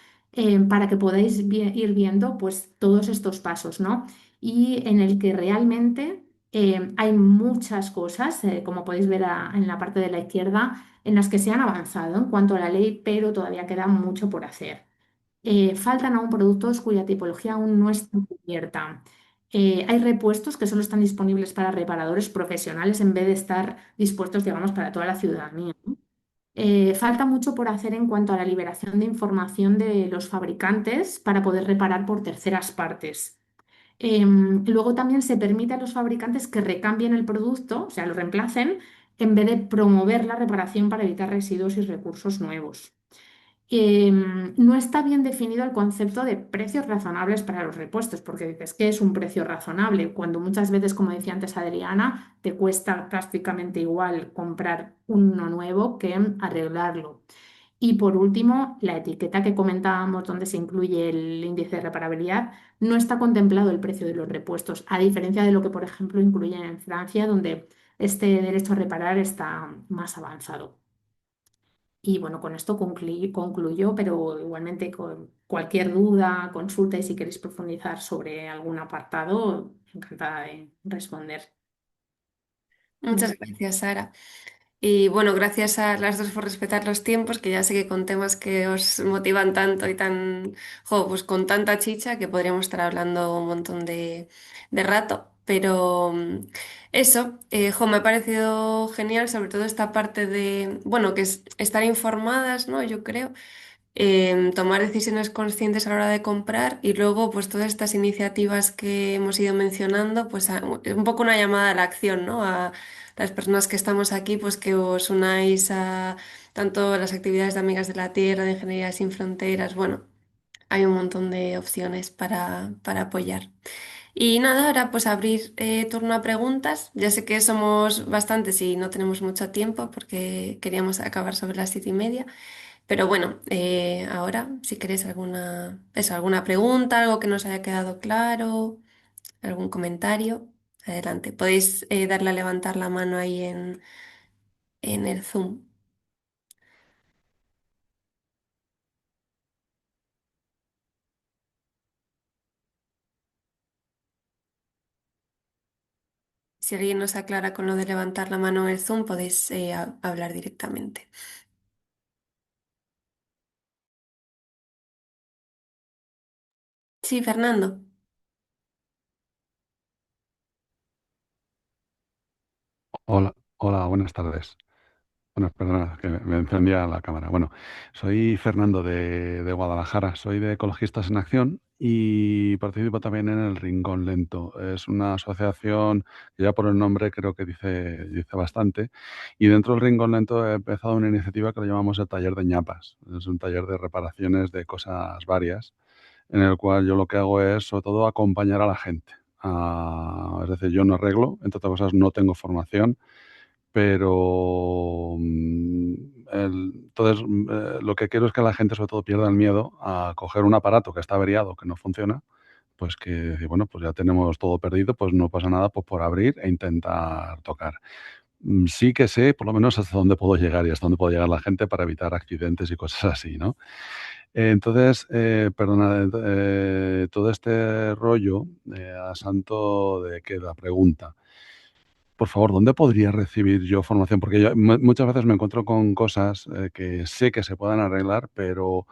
para que podáis ir viendo pues, todos estos pasos, ¿no? Y en el que realmente hay muchas cosas, como podéis ver en la parte de la izquierda, en las que se han avanzado en cuanto a la ley, pero todavía queda mucho por hacer. Faltan aún productos cuya tipología aún no está cubierta. Hay repuestos que solo están disponibles para reparadores profesionales en vez de estar dispuestos, digamos, para toda la ciudadanía, ¿no? Falta mucho por hacer en cuanto a la liberación de información de los fabricantes para poder reparar por terceras partes. Luego también se permite a los fabricantes que recambien el producto, o sea, lo reemplacen, en vez de promover la reparación para evitar residuos y recursos nuevos. No está bien definido el concepto de precios razonables para los repuestos, porque dices, ¿qué es un precio razonable? Cuando muchas veces, como decía antes Adriana, te cuesta prácticamente igual comprar uno nuevo que arreglarlo. Y por último, la etiqueta que comentábamos, donde se incluye el índice de reparabilidad, no está contemplado el precio de los repuestos, a diferencia de lo que, por ejemplo, incluyen en Francia, donde este derecho a reparar está más avanzado. Y bueno, con esto concluyo, pero igualmente con cualquier duda, consulta y si queréis profundizar sobre algún apartado, encantada de responder. Muchas gracias, Sara. Y bueno, gracias a las dos por respetar los tiempos, que ya sé que con temas que os motivan tanto y tan, jo, pues con tanta chicha que podríamos estar hablando un montón de rato. Pero eso, jo, me ha parecido genial, sobre todo esta parte de, bueno, que es estar informadas, ¿no? Yo creo tomar decisiones conscientes a la hora de comprar y luego pues todas estas iniciativas que hemos ido mencionando, pues es un poco una llamada a la acción, ¿no? A las personas que estamos aquí, pues que os unáis a tanto las actividades de Amigas de la Tierra, de Ingeniería Sin Fronteras, bueno, hay un montón de opciones para apoyar. Y nada, ahora pues abrir turno a preguntas. Ya sé que somos bastantes y no tenemos mucho tiempo porque queríamos acabar sobre las 7:30. Pero bueno, ahora si queréis alguna pregunta, algo que nos haya quedado claro, algún comentario, adelante. Podéis darle a levantar la mano ahí en el Zoom. Si alguien nos aclara con lo de levantar la mano en el Zoom, podéis hablar directamente. Sí, Fernando. Hola, hola, buenas tardes. Bueno, perdona, que me encendía la cámara. Bueno, soy Fernando de Guadalajara, soy de Ecologistas en Acción y participo también en el Rincón Lento. Es una asociación que ya por el nombre creo que dice bastante. Y dentro del Rincón Lento he empezado una iniciativa que lo llamamos el Taller de ñapas. Es un taller de reparaciones de cosas varias, en el cual yo lo que hago es sobre todo acompañar a la gente. Es decir, yo no arreglo, entre otras cosas no tengo formación, pero entonces lo que quiero es que la gente sobre todo pierda el miedo a coger un aparato que está averiado, que no funciona, pues que, bueno, pues ya tenemos todo perdido, pues no pasa nada pues por abrir e intentar tocar. Sí que sé por lo menos hasta dónde puedo llegar y hasta dónde puede llegar la gente para evitar accidentes y cosas así, ¿no? Entonces, perdona, todo este rollo, a santo de que la pregunta. Por favor, ¿dónde podría recibir yo formación? Porque yo muchas veces me encuentro con cosas que sé que se puedan arreglar, pero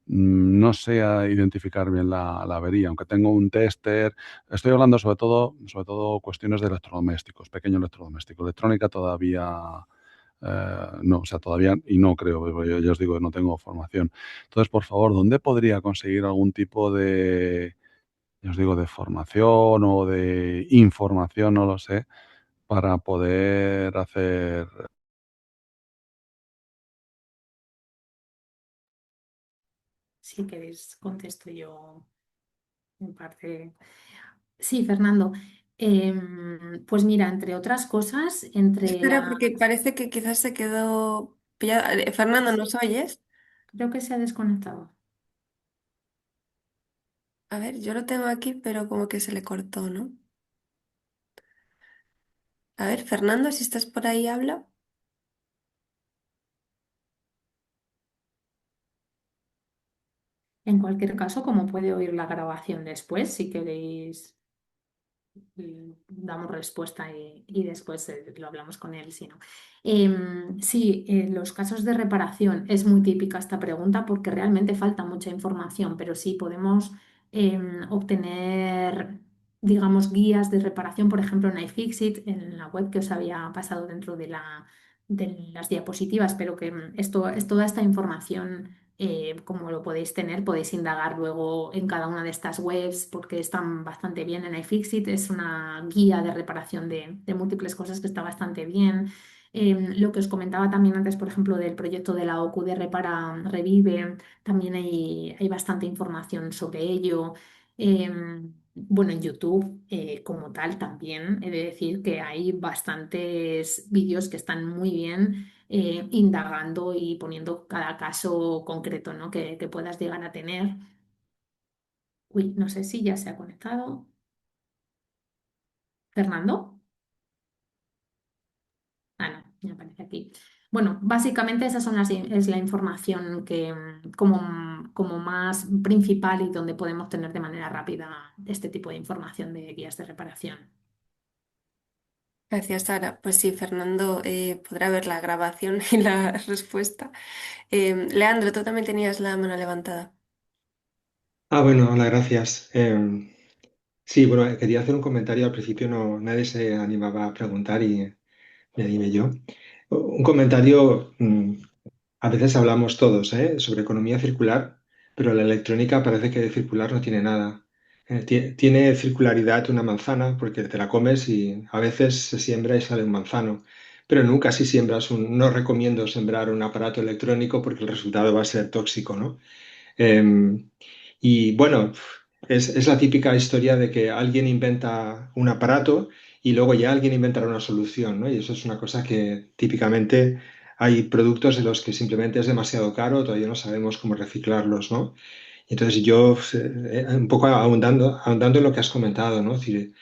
no sé identificar bien la avería. Aunque tengo un tester, estoy hablando sobre todo cuestiones de electrodomésticos, pequeño electrodoméstico. Electrónica todavía no, o sea, todavía, y no creo, porque yo ya os digo que no tengo formación. Entonces, por favor, ¿dónde podría conseguir algún tipo de, ya os digo, de formación o de información, no lo sé, para poder hacer. Si queréis, contesto yo en parte. Sí, Fernando. Pues mira, entre otras cosas, entre Espera, la... porque parece que quizás se quedó pillado. Fernando, ¿nos oyes? Creo que se ha desconectado. A ver, yo lo tengo aquí, pero como que se le cortó, ¿no? A ver, Fernando, si estás por ahí, habla. En cualquier caso, como puede oír la grabación después, si queréis, damos respuesta y después lo hablamos con él, si no. Sí, en los casos de reparación es muy típica esta pregunta porque realmente falta mucha información, pero sí podemos obtener, digamos, guías de reparación, por ejemplo, en iFixit, en la web que os había pasado dentro de las diapositivas, pero que esto es toda esta información. Como lo podéis tener, podéis indagar luego en cada una de estas webs porque están bastante bien. En iFixit es una guía de reparación de múltiples cosas que está bastante bien. Lo que os comentaba también antes, por ejemplo, del proyecto de la OCU de Repara Revive, también hay bastante información sobre ello. Bueno, en YouTube como tal también he de decir que hay bastantes vídeos que están muy bien indagando y poniendo cada caso concreto, ¿no? que puedas llegar a tener. Uy, no sé si ya se ha conectado. ¿Fernando? Ah, no, me aparece aquí. Bueno, básicamente es la información que como más principal y donde podemos tener de manera rápida este tipo de información de guías de reparación. Gracias, Sara. Pues sí, Fernando podrá ver la grabación y la respuesta. Leandro, tú también tenías la mano levantada. Bueno, hola, gracias. Sí, bueno, quería hacer un comentario. Al principio nadie se animaba a preguntar y me animé yo. Un comentario, a veces hablamos todos, sobre economía circular, pero la electrónica parece que de circular no tiene nada. Tiene circularidad una manzana porque te la comes y a veces se siembra y sale un manzano, pero nunca si siembras no recomiendo sembrar un aparato electrónico porque el resultado va a ser tóxico, ¿no? Em, y bueno. es la típica historia de que alguien inventa un aparato y luego ya alguien inventará una solución, ¿no? Y eso es una cosa que típicamente hay productos de los que simplemente es demasiado caro, todavía no sabemos cómo reciclarlos, ¿no? Entonces yo, un poco ahondando en lo que has comentado, ¿no? Es decir,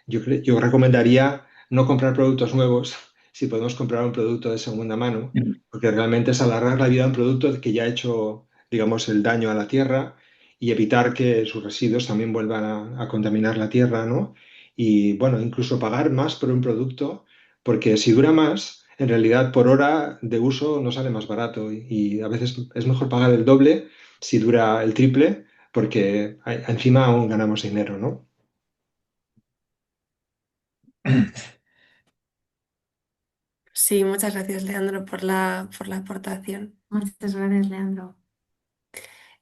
yo recomendaría no comprar productos nuevos si podemos comprar un producto de segunda mano, porque realmente es alargar la vida de un producto que ya ha hecho, digamos, el daño a la tierra y evitar que sus residuos también vuelvan a contaminar la tierra, ¿no? Y bueno, incluso pagar más por un producto, porque si dura más, en realidad por hora de uso no sale más barato y a veces es mejor pagar el doble si dura el triple, porque encima aún ganamos dinero, ¿no? Sí, muchas gracias, Leandro, por la aportación. Muchas gracias, Leandro.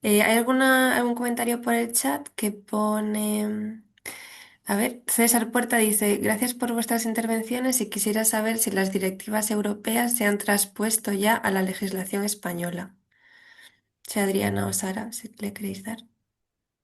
¿Hay algún comentario por el chat que pone... A ver, César Puerta dice, gracias por vuestras intervenciones y quisiera saber si las directivas europeas se han traspuesto ya a la legislación española. Si Adriana o Sara, si le queréis dar.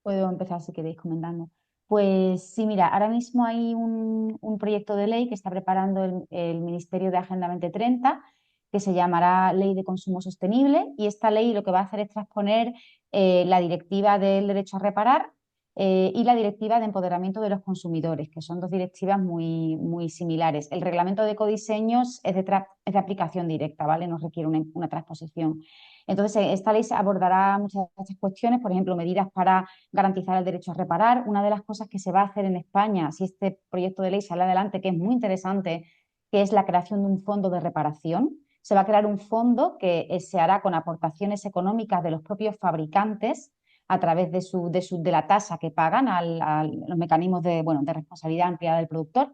Puedo empezar si queréis comentando. Pues sí, mira, ahora mismo hay un proyecto de ley que está preparando el Ministerio de Agenda 2030 que se llamará Ley de Consumo Sostenible y esta ley lo que va a hacer es transponer la Directiva del Derecho a Reparar y la Directiva de Empoderamiento de los Consumidores, que son dos directivas muy similares. El reglamento de ecodiseños es de aplicación directa, ¿vale? No requiere una transposición. Entonces, esta ley abordará muchas de estas cuestiones, por ejemplo, medidas para garantizar el derecho a reparar. Una de las cosas que se va a hacer en España, si este proyecto de ley sale adelante, que es muy interesante, que es la creación de un fondo de reparación. Se va a crear un fondo que se hará con aportaciones económicas de los propios fabricantes a través de la tasa que pagan a los mecanismos de responsabilidad ampliada del productor.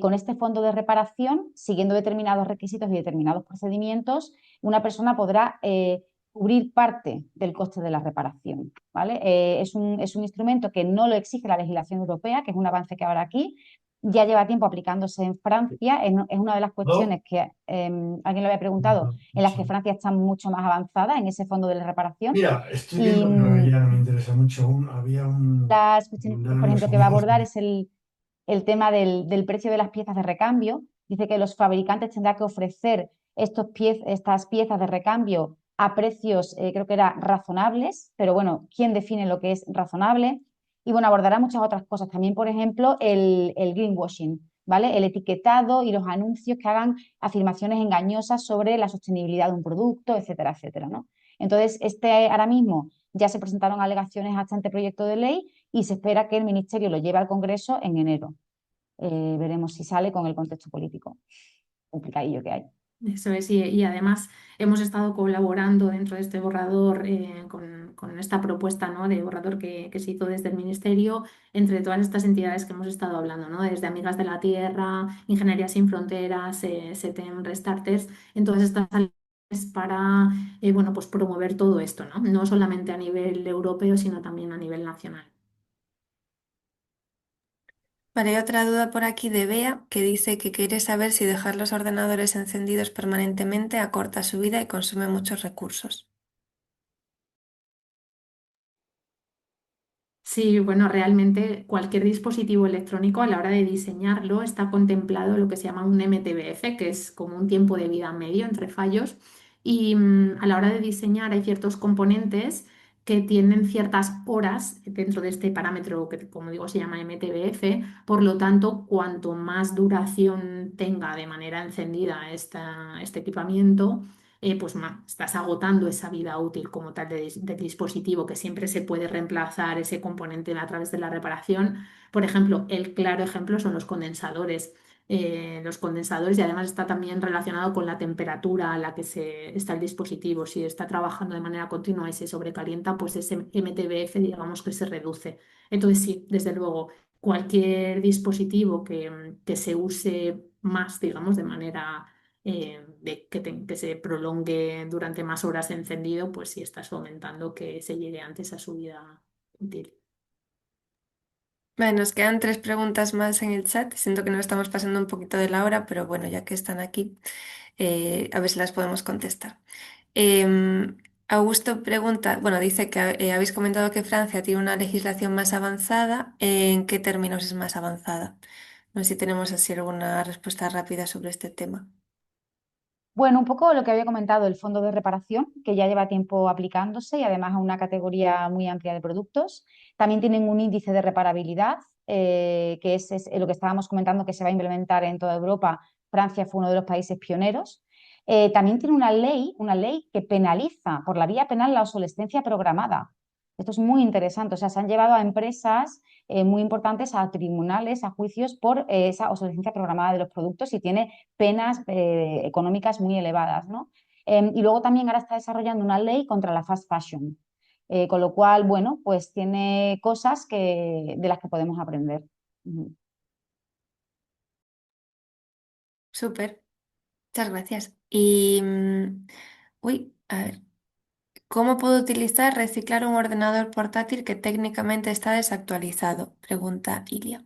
Con este fondo de reparación, siguiendo determinados requisitos y determinados procedimientos, una persona podrá cubrir parte del coste de la reparación. ¿Vale? Es un instrumento que no lo exige la legislación europea, que es un avance que ahora aquí ya lleva tiempo aplicándose en Francia. Es una de las cuestiones que alguien lo había preguntado, en las que Francia está mucho más avanzada en ese fondo de la reparación. Mira, estoy Y viendo, no, ya no me interesa mucho. Había las cuestiones, un de por los ejemplo, que va a amigos. abordar es el tema del precio de las piezas de recambio. Dice que los fabricantes tendrán que ofrecer estas piezas de recambio a precios, creo que era razonables, pero bueno, ¿quién define lo que es razonable? Y bueno, abordará muchas otras cosas. También, por ejemplo, el greenwashing, ¿vale? El etiquetado y los anuncios que hagan afirmaciones engañosas sobre la sostenibilidad de un producto, etcétera, etcétera, ¿no? Entonces, ahora mismo ya se presentaron alegaciones a este anteproyecto de ley y se espera que el Ministerio lo lleve al Congreso en enero. Veremos si sale con el contexto político complicadillo que hay. Eso es, y además hemos estado colaborando dentro de este borrador con esta propuesta, ¿no?, de borrador que se hizo desde el Ministerio entre todas estas entidades que hemos estado hablando, ¿no?, desde Amigas de la Tierra, Ingeniería Sin Fronteras, SETEM, Restarters, en todas estas alianzas para bueno, pues promover todo esto, ¿no?, no solamente a nivel europeo, sino también a nivel nacional. Vale, hay otra duda por aquí de Bea que dice que quiere saber si dejar los ordenadores encendidos permanentemente acorta su vida y consume muchos recursos. Sí, bueno, realmente cualquier dispositivo electrónico a la hora de diseñarlo está contemplado lo que se llama un MTBF, que es como un tiempo de vida medio entre fallos. Y a la hora de diseñar hay ciertos componentes que tienen ciertas horas dentro de este parámetro que, como digo, se llama MTBF. Por lo tanto, cuanto más duración tenga de manera encendida este equipamiento, pues estás agotando esa vida útil como tal del dispositivo, que siempre se puede reemplazar ese componente a través de la reparación. Por ejemplo, el claro ejemplo son los condensadores. Los condensadores, y además está también relacionado con la temperatura a la que está el dispositivo. Si está trabajando de manera continua y se sobrecalienta, pues ese MTBF, digamos que se reduce. Entonces, sí, desde luego, cualquier dispositivo que se use más, digamos, de manera que se prolongue durante más horas encendido, pues sí estás fomentando que se llegue antes a su vida útil. Vale, nos quedan tres preguntas más en el chat. Siento que nos estamos pasando un poquito de la hora, pero bueno, ya que están aquí, a ver si las podemos contestar. Em, Augusto pregunta, bueno, dice que habéis comentado que Francia tiene una legislación más avanzada. ¿En qué términos es más avanzada? No sé si tenemos así alguna respuesta rápida sobre este tema. Bueno, un poco lo que había comentado, el fondo de reparación, que ya lleva tiempo aplicándose y además a una categoría muy amplia de productos. También tienen un índice de reparabilidad, que es lo que estábamos comentando que se va a implementar en toda Europa. Francia fue uno de los países pioneros. También tiene una ley que penaliza por la vía penal la obsolescencia programada. Esto es muy interesante. O sea, se han llevado a empresas muy importantes a tribunales, a juicios por esa obsolescencia programada de los productos y tiene penas económicas muy elevadas, ¿no? Y luego también ahora está desarrollando una ley contra la fast fashion, con lo cual, bueno, pues tiene cosas de las que podemos aprender. Ujú. Súper, muchas gracias. Y, uy, a ver, ¿cómo puedo utilizar reciclar un ordenador portátil que técnicamente está desactualizado? Pregunta Ilia.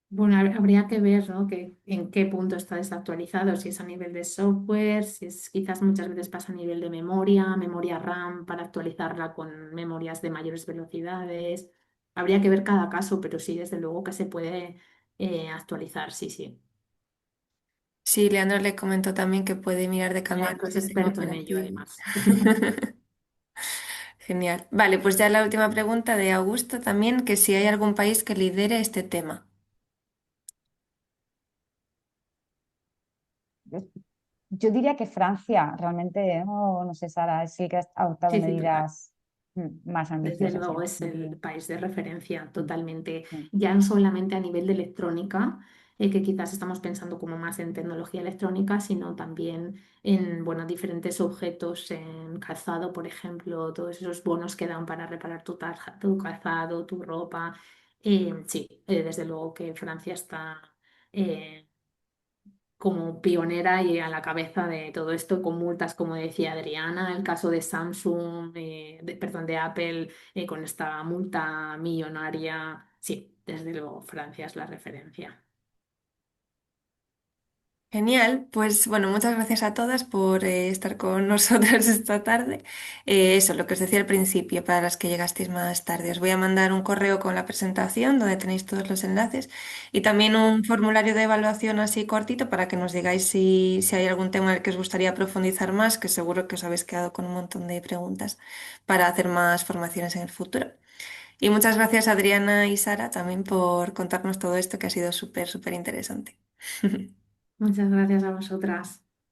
Bueno, habría que ver, ¿no? En qué punto está desactualizado, si es a nivel de software, si es quizás muchas veces pasa a nivel de memoria, memoria RAM para actualizarla con memorias de mayores velocidades. Habría que ver cada caso, pero sí, desde luego que se puede actualizar, sí, sí. Sí, Leandro le comentó también que puede mirar de cambiar Leandro el es sistema experto en ello, operativo. además. Genial. Vale, pues ya la última pregunta de Augusto también, que si hay algún país que lidere este tema. Yo diría que Francia, realmente, no sé, Sara, es el que ha adoptado Sí, sí, total. medidas más Desde ambiciosas, luego sí. es el país de referencia Mm, totalmente, mm, ya no solamente a nivel de electrónica, que quizás estamos pensando como más en tecnología electrónica, sino también en, bueno, diferentes objetos, en calzado, por ejemplo, todos esos bonos que dan para reparar tu calzado, tu ropa. Sí, desde luego que Francia está eh, como pionera y a la cabeza de todo esto con multas, como decía Adriana, el caso de Samsung, perdón, de Apple, con esta multa millonaria. Sí, desde luego Francia es la referencia. Genial, pues bueno, muchas gracias a todas por estar con nosotras esta tarde. Eso, lo que os decía al principio, para las que llegasteis más tarde, os voy a mandar un correo con la presentación donde tenéis todos los enlaces y también un formulario de evaluación así cortito para que nos digáis si hay algún tema en el que os gustaría profundizar más, que seguro que os habéis quedado con un montón de preguntas para hacer más formaciones en el futuro. Y muchas gracias Adriana y Sara también por contarnos todo esto que ha sido súper, súper interesante. Muchas gracias a vosotras.